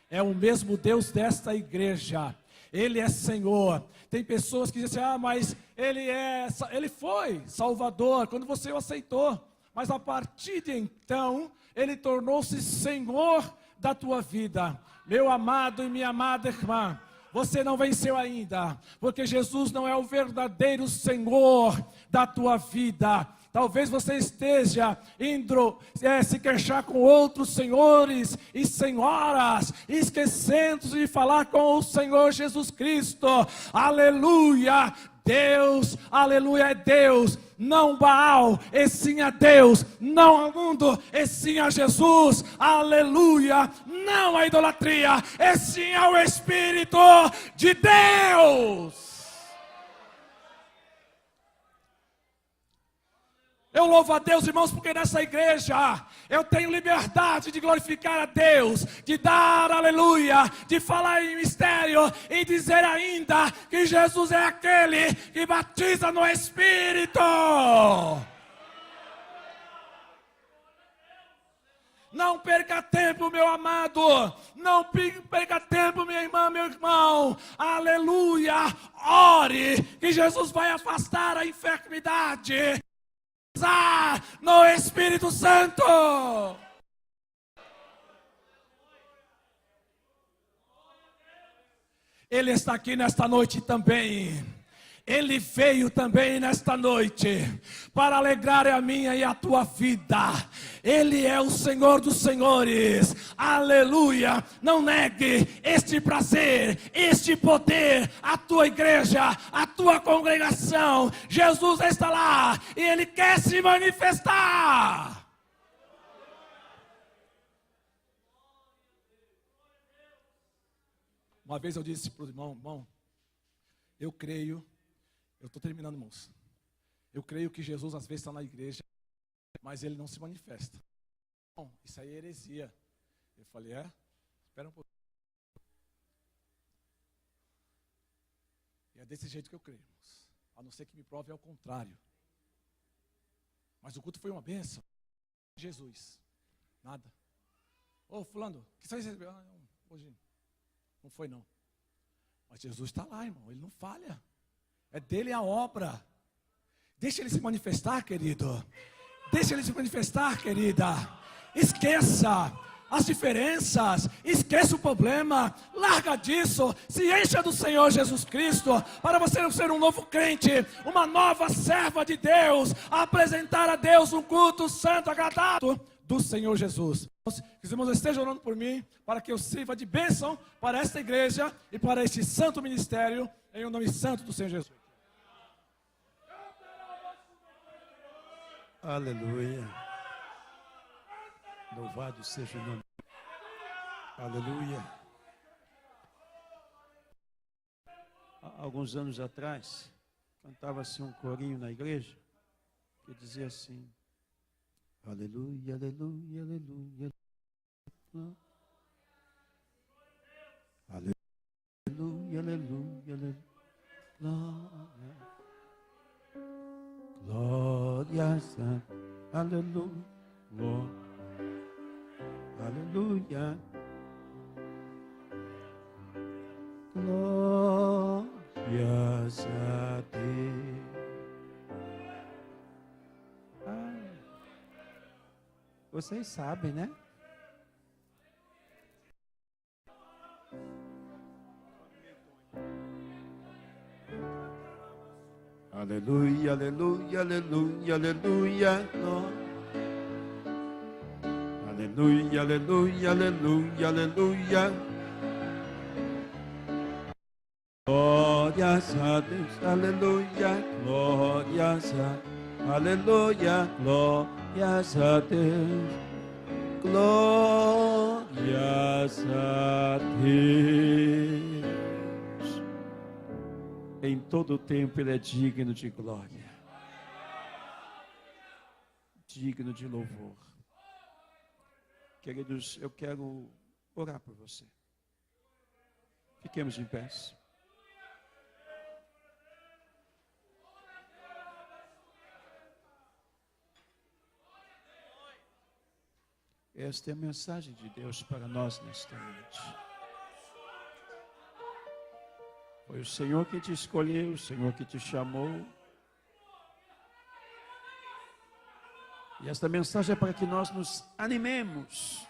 é o mesmo Deus desta igreja. Ele é Senhor. Tem pessoas que dizem assim, mas Ele foi Salvador quando você o aceitou. Mas a partir de então, Ele tornou-se Senhor da tua vida. Meu amado e minha amada irmã, você não venceu ainda, porque Jesus não é o verdadeiro Senhor da tua vida. Talvez você esteja indo se queixar com outros senhores e senhoras, esquecendo de falar com o Senhor Jesus Cristo. Aleluia! Deus, aleluia, é Deus, não Baal, e sim a Deus, não ao mundo, e sim a Jesus, aleluia, não a idolatria, e sim ao Espírito de Deus. Eu louvo a Deus, irmãos, porque nessa igreja eu tenho liberdade de glorificar a Deus, de dar aleluia, de falar em mistério e dizer ainda que Jesus é aquele que batiza no Espírito. Não perca tempo, meu amado. Não perca tempo, minha irmã, meu irmão. Aleluia. Ore que Jesus vai afastar a enfermidade no Espírito Santo. Ele está aqui nesta noite também. Ele veio também nesta noite para alegrar a minha e a tua vida. Ele é o Senhor dos senhores. Aleluia. Não negue este prazer, este poder, a tua igreja, a tua congregação. Jesus está lá e Ele quer se manifestar. Uma vez eu disse para o irmão, eu creio. Eu estou terminando, irmãos. Eu creio que Jesus às vezes está na igreja, mas Ele não se manifesta. Bom, isso aí é heresia. Eu falei, espera um pouquinho. E é desse jeito que eu creio, irmãos. A não ser que me prove ao contrário. Mas o culto foi uma bênção. Jesus. Nada. Ô, fulano, que você recebeu? Hoje não foi não. Mas Jesus está lá, irmão. Ele não falha. É dele a obra. Deixa Ele se manifestar, querido. Deixa Ele se manifestar, querida. Esqueça as diferenças. Esqueça o problema. Larga disso. Se encha do Senhor Jesus Cristo. Para você ser um novo crente. Uma nova serva de Deus. Apresentar a Deus um culto santo, agradável do Senhor Jesus. Que os irmãos estejam orando por mim. Para que eu sirva de bênção para esta igreja. E para este santo ministério. Em o nome santo do Senhor Jesus. Aleluia. Louvado seja o nome. Aleluia. Há alguns anos atrás, cantava-se um corinho na igreja que dizia assim: aleluia, aleluia, aleluia. Aleluia, aleluia, aleluia. Glória, aleluia, aleluia, glórias a Deus. Vocês sabem, né? Aleluia, aleluia, aleluia, aleluia, aleluia, aleluia, aleluia, aleluia. Glórias a Deus, aleluia, glórias a, aleluia, glórias a Deus, glórias a Deus. Em todo o tempo Ele é digno de glória, digno de louvor. Queridos, eu quero orar por você. Fiquemos em pé. Esta é a mensagem de Deus para nós nesta noite. Foi o Senhor que te escolheu, o Senhor que te chamou. E esta mensagem é para que nós nos animemos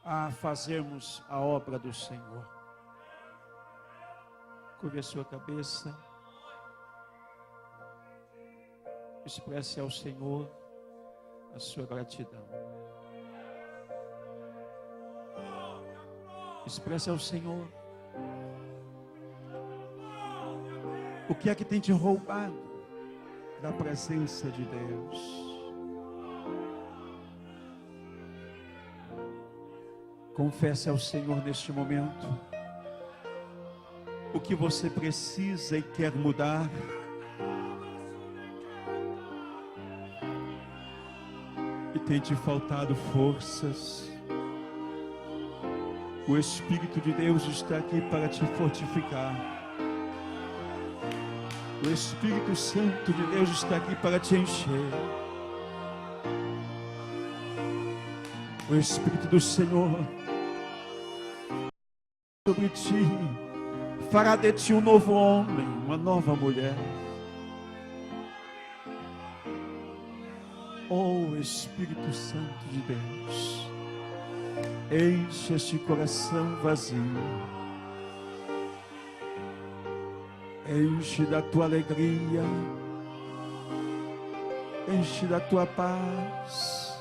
a fazermos a obra do Senhor. Curve a sua cabeça. Expresse ao Senhor a sua gratidão. Expresse ao Senhor o que é que tem te roubado da presença de Deus. Confesse ao Senhor neste momento o que você precisa e quer mudar. E tem te faltado forças. O Espírito de Deus está aqui para te fortificar. O Espírito Santo de Deus está aqui para te encher. O Espírito do Senhor sobre ti fará de ti um novo homem, uma nova mulher. Oh Espírito Santo de Deus, enche este coração vazio, enche da tua alegria, enche da tua paz,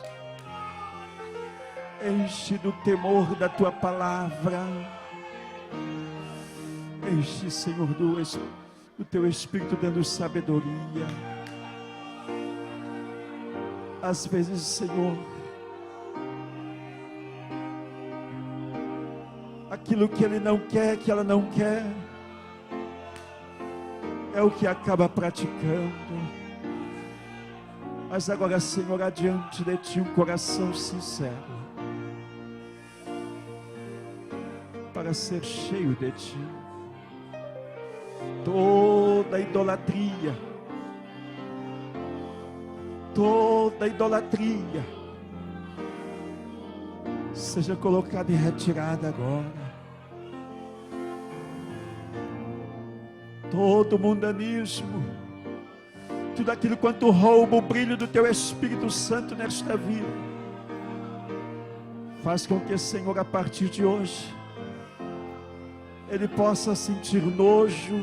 enche do temor da tua palavra, enche, Senhor, do teu Espírito dando sabedoria. Às vezes, Senhor, aquilo que Ele não quer, que ela não quer, é o que acaba praticando. Mas agora, Senhor, adiante de Ti um coração sincero, para ser cheio de Ti. Toda idolatria, seja colocada em retirada agora. Todo mundanismo, tudo aquilo quanto rouba o brilho do Teu Espírito Santo nesta vida, faz com que, Senhor, a partir de hoje, Ele possa sentir nojo,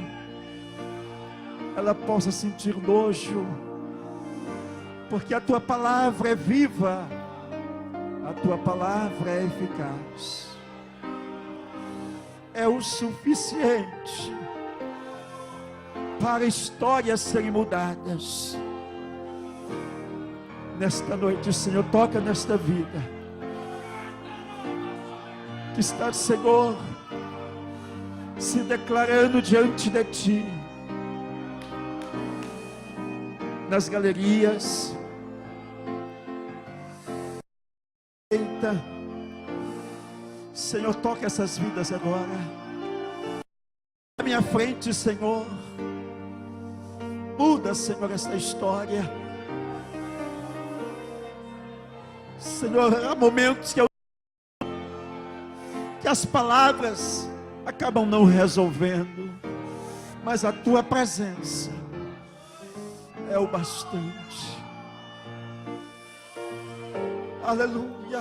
ela possa sentir nojo, porque a Tua palavra é viva, a Tua palavra é eficaz, é o suficiente para histórias serem mudadas. Nesta noite, Senhor, toca nesta vida que está, Senhor, se declarando diante de Ti, nas galerias. Eita, Senhor, toca essas vidas agora. Na minha frente, Senhor, muda, Senhor, esta história. Senhor, há momentos que as palavras acabam não resolvendo, mas a Tua presença é o bastante. Aleluia.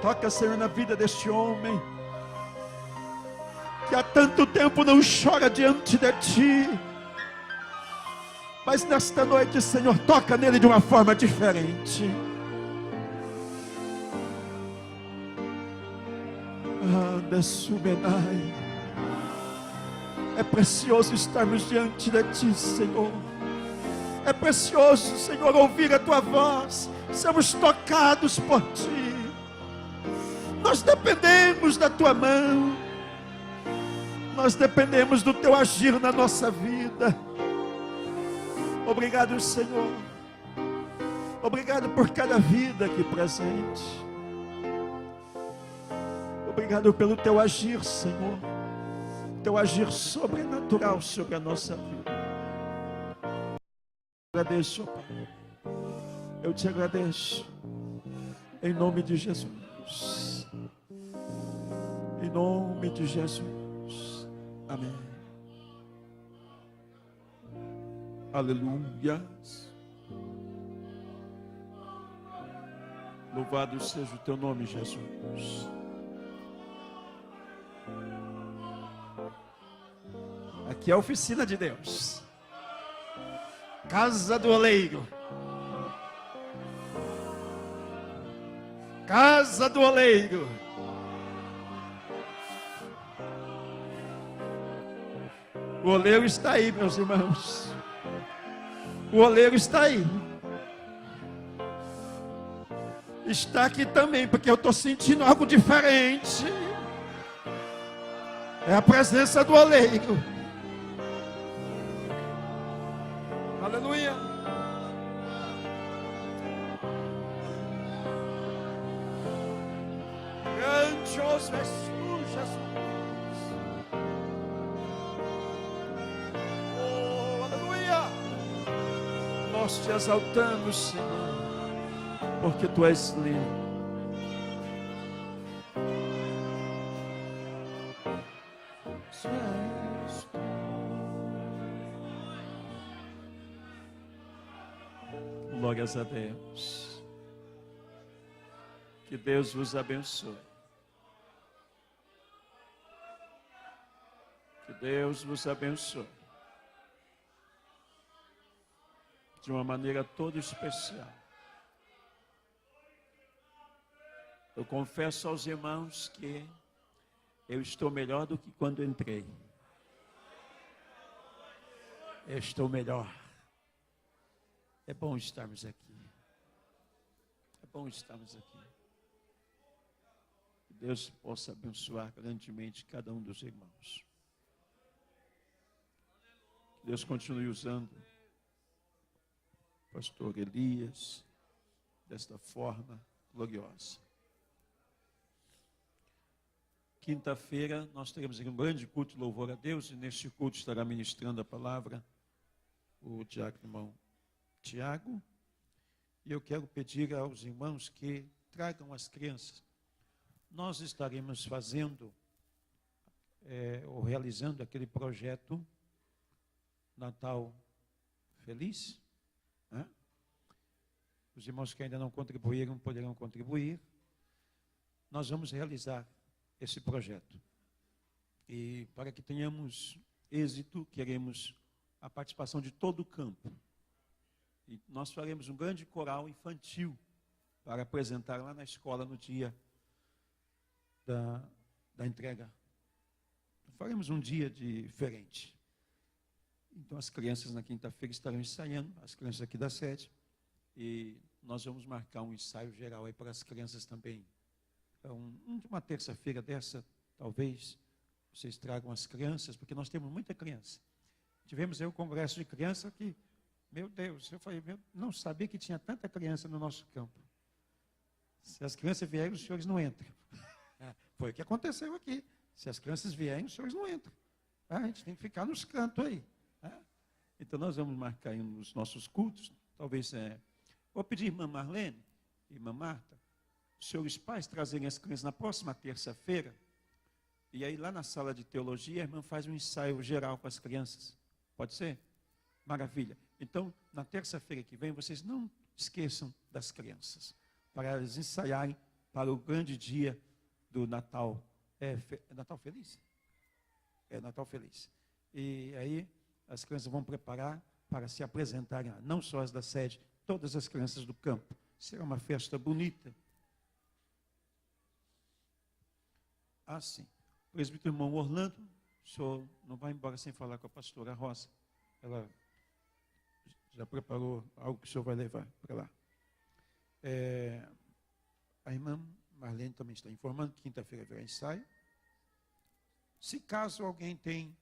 Toca, Senhor, na vida deste homem que há tanto tempo não chora diante de Ti, mas nesta noite, Senhor, toca nele de uma forma diferente. Anda, Subenai. É precioso estarmos diante de Ti, Senhor. É precioso, Senhor, ouvir a Tua voz. Somos tocados por Ti. Nós dependemos da Tua mão. Nós dependemos do Teu agir na nossa vida. Obrigado, Senhor. Obrigado por cada vida aqui presente. Obrigado pelo Teu agir, Senhor. Teu agir sobrenatural sobre a nossa vida. Eu agradeço, Pai. Eu Te agradeço. Em nome de Jesus. Em nome de Jesus. Amém. Aleluia. Louvado seja o teu nome, Jesus. Aqui é a oficina de Deus. Casa do oleiro. Casa do oleiro. O oleiro está aí, meus irmãos. O oleiro está aí. Está aqui também, porque eu estou sentindo algo diferente. É a presença do oleiro. Aleluia. Grandioso és tu, Jesus. Oh, aleluia. Nós te exaltamos, Senhor, porque tu és lindo. Glórias a Deus. Que Deus vos abençoe. Que Deus vos abençoe. De uma maneira toda especial. Eu confesso aos irmãos que eu estou melhor do que quando entrei. Eu estou melhor. É bom estarmos aqui. É bom estarmos aqui. Que Deus possa abençoar grandemente cada um dos irmãos. Que Deus continue usando o pastor Elias desta forma gloriosa. Quinta-feira nós teremos um grande culto de louvor a Deus, e neste culto estará ministrando a palavra o diácono irmão Tiago. E eu quero pedir aos irmãos que tragam as crianças. Nós estaremos fazendo ou realizando aquele projeto Natal Feliz. Né? Os irmãos que ainda não contribuíram poderão contribuir. Nós vamos realizar esse projeto. E para que tenhamos êxito, queremos a participação de todo o campo. E nós faremos um grande coral infantil para apresentar lá na escola no dia da entrega. Faremos um dia diferente. Então as crianças na quinta-feira estarão ensaiando, as crianças aqui da sede, e nós vamos marcar um ensaio geral aí para as crianças também. Então, uma terça-feira dessa, talvez, vocês tragam as crianças, porque nós temos muita criança. Tivemos aí o congresso de criança que, meu Deus, eu falei, não sabia que tinha tanta criança no nosso campo. Se as crianças vierem, os senhores não entram. Foi o que aconteceu aqui. Se as crianças vierem, os senhores não entram. A gente tem que ficar nos cantos aí. Então nós vamos marcar aí nos nossos cultos, talvez, vou pedir irmã Marlene e irmã Marta, os senhores pais trazerem as crianças na próxima terça-feira, e aí lá na sala de teologia, a irmã faz um ensaio geral com as crianças. Pode ser? Maravilha. Então, na terça-feira que vem, vocês não esqueçam das crianças, para elas ensaiarem para o grande dia do Natal. É Natal Feliz? É Natal Feliz. E aí, as crianças vão preparar para se apresentarem, não só as da sede, todas as crianças do campo. Será uma festa bonita. Assim. Presbítero irmão Orlando, o senhor não vai embora sem falar com a pastora Rosa. Ela já preparou algo que o senhor vai levar para lá. A irmã Marlene também está informando que quinta-feira haverá ensaio. Se caso alguém tem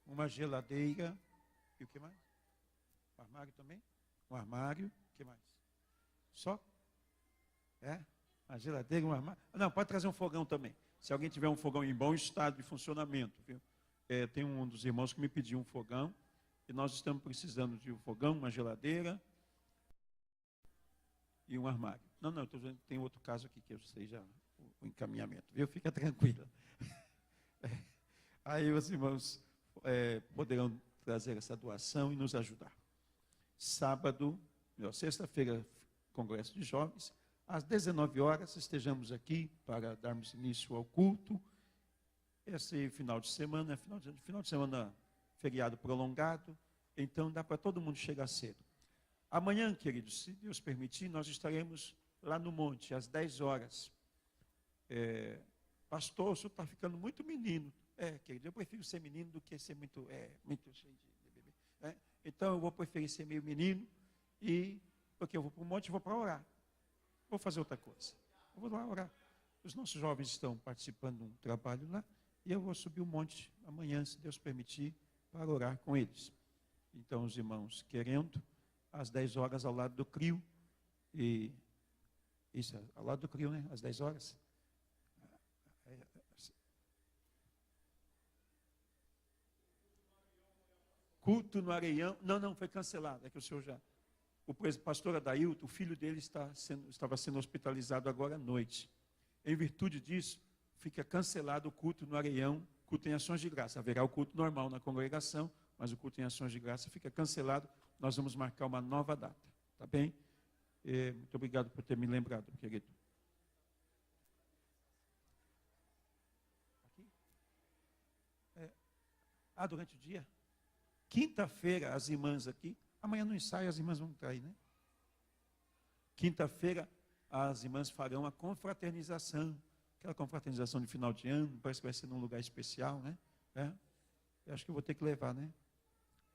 uma geladeira, e o que mais? Um armário também? Um armário, o que mais? Só? Uma geladeira, um armário. Não, pode trazer um fogão também. Se alguém tiver um fogão em bom estado de funcionamento, viu? Tem um dos irmãos que me pediu um fogão, e nós estamos precisando de um fogão, uma geladeira e um armário. Não, estou vendo que tem outro caso aqui que eu sei já o encaminhamento, viu? Fica tranquila. Aí os irmãos poderão trazer essa doação e nos ajudar. Sábado, sexta-feira, Congresso de Jovens, às 19 horas, estejamos aqui para darmos início ao culto. Esse final de semana, final de semana, feriado prolongado, então dá para todo mundo chegar cedo. Amanhã, queridos, se Deus permitir, nós estaremos lá no monte, às 10 horas. Pastor, o senhor está ficando muito menino. Querido, eu prefiro ser menino do que ser muito cheio de bebê. Então, eu vou preferir ser meio menino, porque eu vou para o monte e vou para orar. Vou fazer outra coisa. Eu vou lá orar. Os nossos jovens estão participando de um trabalho lá, e eu vou subir o monte amanhã, se Deus permitir, para orar com eles. Então, os irmãos, querendo, às 10 horas, ao lado do CRIO, isso, ao lado do CRIO, né? Às 10 horas. Culto no Areião. Não, foi cancelado. É que o senhor já... O pastor Adailton, o filho dele estava sendo hospitalizado agora à noite. Em virtude disso, fica cancelado o culto no Areião, culto em ações de graça. Haverá o culto normal na congregação, mas o culto em ações de graça fica cancelado. Nós vamos marcar uma nova data. Tá bem? Muito obrigado por ter me lembrado, querido. Aqui? Durante o dia? Quinta-feira, as irmãs aqui. Amanhã no ensaio as irmãs vão estar aí, né? Quinta-feira, as irmãs farão a confraternização. Aquela confraternização de final de ano, parece que vai ser num lugar especial, né? Eu acho que eu vou ter que levar, né?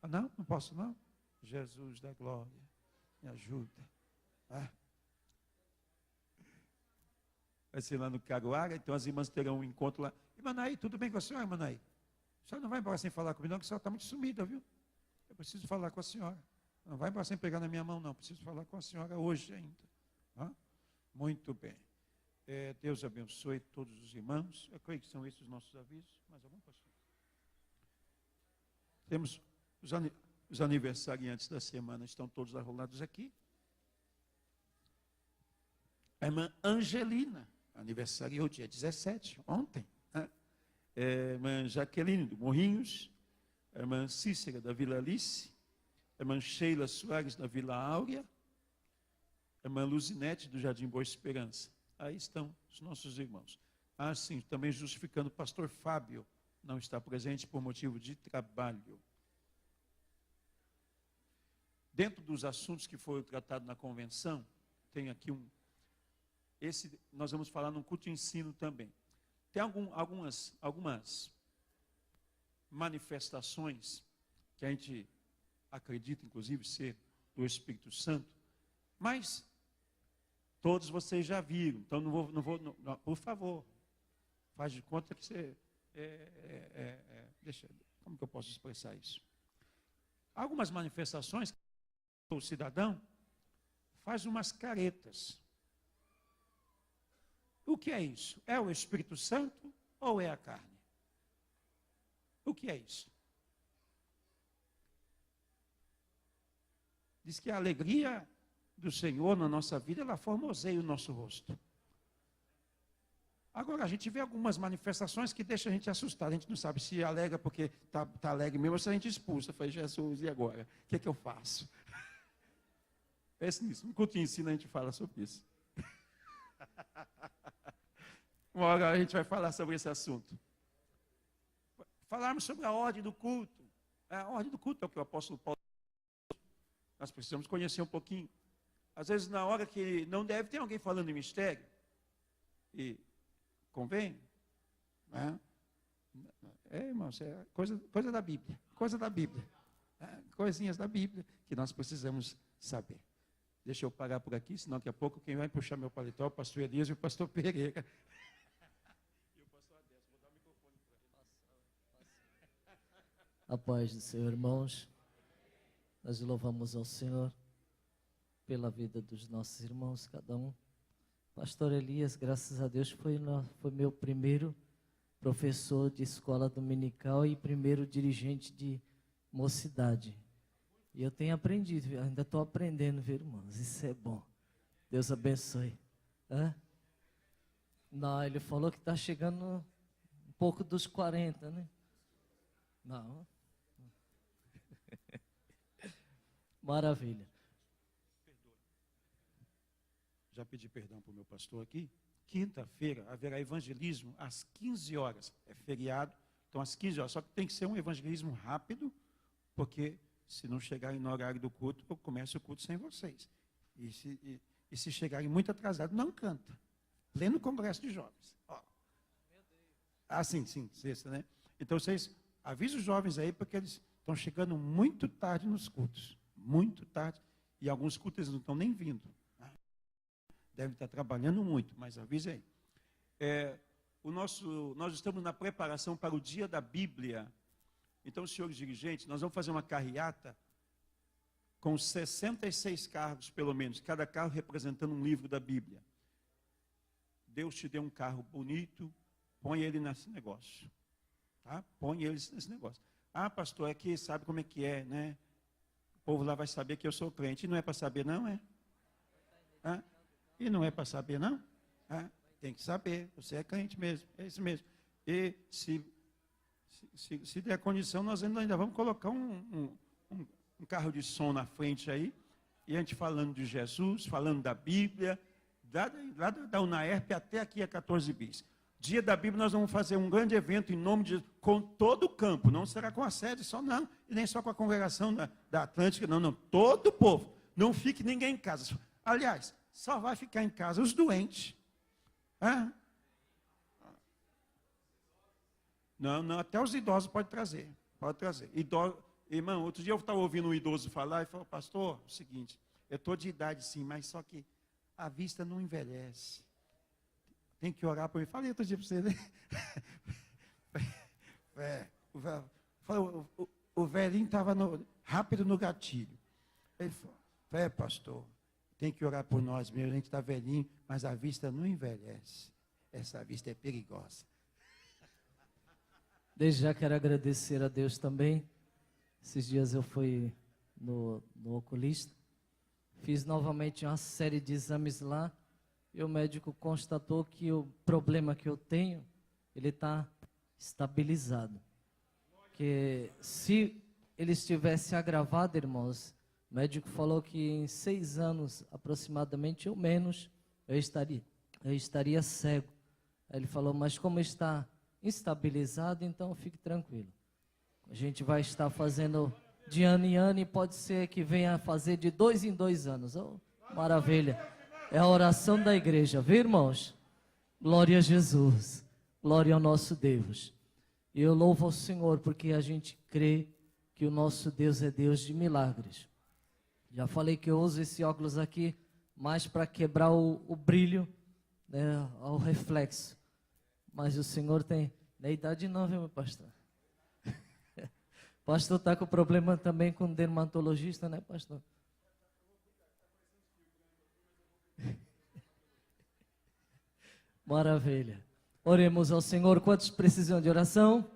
Não posso não? Jesus da glória, me ajuda. Vai ser lá no Caruaga, então as irmãs terão um encontro lá. Irmanaí, tudo bem com a senhora, Irmanaí? A senhora não vai embora sem falar comigo, não, que a senhora está muito sumida, viu? Eu preciso falar com a senhora. Não vai embora sem pegar na minha mão, não. Preciso falar com a senhora hoje ainda. Muito bem. Deus abençoe todos os irmãos. Eu creio que são esses os nossos avisos. Mais algum, pastor? Temos os aniversariantes da semana, estão todos arrolados aqui. A irmã Angelina, aniversariou dia 17, ontem. A irmã Jaqueline, do Morrinhos. A irmã Cícera, da Vila Alice. A irmã Sheila Soares, da Vila Áurea. A irmã Luzinete, do Jardim Boa Esperança. Aí estão os nossos irmãos. Sim, também justificando, o pastor Fábio não está presente por motivo de trabalho. Dentro dos assuntos que foram tratados na convenção, tem aqui nós vamos falar num culto de ensino também. Tem algumas manifestações que a gente acredita, inclusive, ser do Espírito Santo, mas todos vocês já viram, então não vou, por favor, faz de conta que você, como que eu posso expressar isso? Algumas manifestações, o cidadão faz umas caretas. O que é isso? É o Espírito Santo ou é a carne? O que é isso? Diz que a alegria do Senhor na nossa vida, ela formoseia o nosso rosto. Agora, a gente vê algumas manifestações que deixam a gente assustado. A gente não sabe se alegra porque está alegre mesmo ou se a gente expulsa. Falei, Jesus, e agora? O que é que eu faço? Pense nisso. No culto de ensino a gente fala sobre isso. Uma hora a gente vai falar sobre esse assunto. Falarmos sobre a ordem do culto. A ordem do culto é o que o apóstolo Paulo... Nós precisamos conhecer um pouquinho. Às vezes, na hora que não deve, tem alguém falando em mistério. E convém? Né? Irmãos, é coisa da Bíblia. Coisa da Bíblia. Coisinhas da Bíblia que nós precisamos saber. Deixa eu parar por aqui, senão daqui a pouco quem vai puxar meu paletó é o pastor Elias e o pastor Pereira. E o pastor Adélio. Vou dar o microfone para ele. A paz do Senhor, irmãos. Nós louvamos ao Senhor pela vida dos nossos irmãos, cada um. Pastor Elias, graças a Deus, foi meu primeiro professor de escola dominical e primeiro dirigente de mocidade. E eu tenho aprendido, ainda estou aprendendo, viu, irmãos? Isso é bom. Deus abençoe. Não, ele falou que está chegando um pouco dos 40, né? Não. Maravilha. Já pedi perdão para o meu pastor aqui. Quinta-feira haverá evangelismo às 15 horas. É feriado, então às 15 horas. Só que tem que ser um evangelismo rápido, porque se não chegarem no horário do culto, eu começo o culto sem vocês. E se chegarem muito atrasados, não canta. Pleno congresso de jovens. Ó. Ah, sim, sexta, né? Então vocês avisem os jovens aí, porque eles estão chegando muito tarde nos cultos. Muito tarde. E alguns cultos eles não estão nem vindo. Devem estar trabalhando muito, mas avise aí. Nós estamos na preparação para o dia da Bíblia. Então, senhores dirigentes, nós vamos fazer uma carreata com 66 carros, pelo menos, cada carro representando um livro da Bíblia. Deus te deu um carro bonito, põe ele nesse negócio. Tá? Põe ele nesse negócio. Ah, pastor, é que sabe como é que é, né? O povo lá vai saber que eu sou crente. E não é para saber, não, é? Ah? E não é para saber, não? Ah? Tem que saber, você é crente mesmo, é isso mesmo. E se der condição, nós ainda vamos colocar um carro de som na frente aí, e a gente falando de Jesus, falando da Bíblia, lá da UNAERP até aqui a 14 bis. Dia da Bíblia nós vamos fazer um grande evento em nome de Jesus, com todo o campo, não será com a sede só não, e nem só com a congregação da Atlântica, não, todo o povo, não fique ninguém em casa. Aliás, só vai ficar em casa os doentes. Ah? Não, até os idosos pode trazer. Irmão, outro dia eu estava ouvindo um idoso falar e falou, pastor, é o seguinte, eu estou de idade sim, mas só que a vista não envelhece. Tem que orar por mim. Falei outro dia para você, né? O velhinho estava rápido no gatilho. Ele falou, pastor, tem que orar por nós mesmo, a gente está velhinho, mas a vista não envelhece. Essa vista é perigosa. Desde já quero agradecer a Deus também. Esses dias eu fui no oculista, fiz novamente uma série de exames lá, e o médico constatou que o problema que eu tenho, ele está estabilizado. Que se ele estivesse agravado, irmãos, o médico falou que em 6 anos, aproximadamente, ou menos, eu estaria cego. Aí ele falou, mas como está estabilizado, então fique tranquilo. A gente vai estar fazendo de ano em ano e pode ser que venha a fazer de 2 em 2 anos. Oh, maravilha. É a oração da igreja, viu, irmãos? Glória a Jesus. Glória ao nosso Deus. E eu louvo ao Senhor porque a gente crê que o nosso Deus é Deus de milagres. Já falei que eu uso esse óculos aqui mais para quebrar o brilho, né, ao reflexo. Mas o Senhor tem... Não é idade não, viu, meu pastor? Pastor está com problema também com dermatologista, né, pastor? Maravilha. Oremos ao Senhor. Quantos precisam de oração?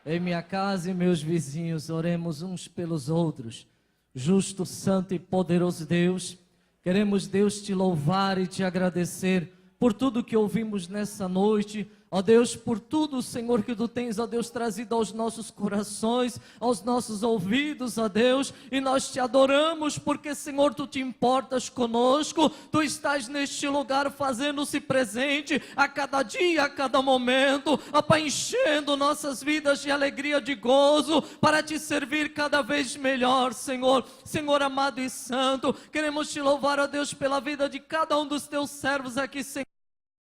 Em minha casa e meus vizinhos, oremos uns pelos outros. Justo, santo e poderoso Deus, queremos, Deus, te louvar e te agradecer por tudo que ouvimos nessa noite. Ó Deus, por tudo, Senhor, que Tu tens, ó Deus, trazido aos nossos corações, aos nossos ouvidos, ó Deus, e nós te adoramos, porque, Senhor, Tu te importas conosco, Tu estás neste lugar fazendo-se presente a cada dia, a cada momento, ó Pai, enchendo nossas vidas de alegria, de gozo, para Te servir cada vez melhor, Senhor. Senhor amado e santo, queremos Te louvar, ó Deus, pela vida de cada um dos Teus servos aqui, Senhor.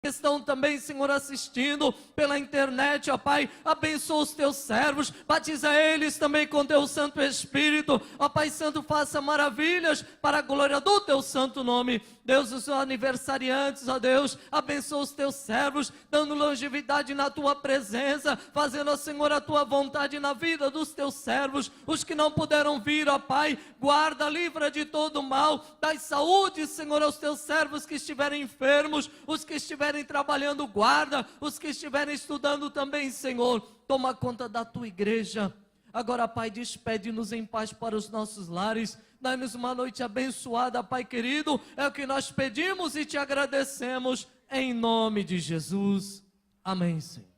Estão também, Senhor, assistindo pela internet, ó Pai, abençoa os Teus servos, batiza eles também com Teu Santo Espírito, ó Pai Santo, faça maravilhas para a glória do Teu Santo Nome. Deus, os aniversariantes, ó Deus, abençoa os Teus servos, dando longevidade na Tua presença, fazendo, ó Senhor, a Tua vontade na vida dos Teus servos, os que não puderam vir, ó Pai, guarda, livra de todo mal, dai saúde, Senhor, aos Teus servos que estiverem enfermos, os que estiverem trabalhando, guarda, os que estiverem estudando também, Senhor, toma conta da Tua igreja. Agora, Pai, despede-nos em paz para os nossos lares, dá-nos uma noite abençoada, Pai querido, é o que nós pedimos e Te agradecemos, em nome de Jesus, amém, Senhor.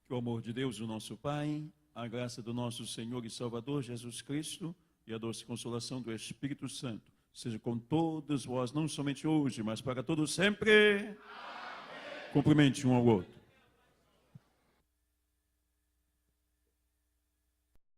Que o amor de Deus, o nosso Pai, a graça do nosso Senhor e Salvador Jesus Cristo e a doce consolação do Espírito Santo seja com todos vós, não somente hoje, mas para todos sempre. Amém. Cumprimente um ao outro.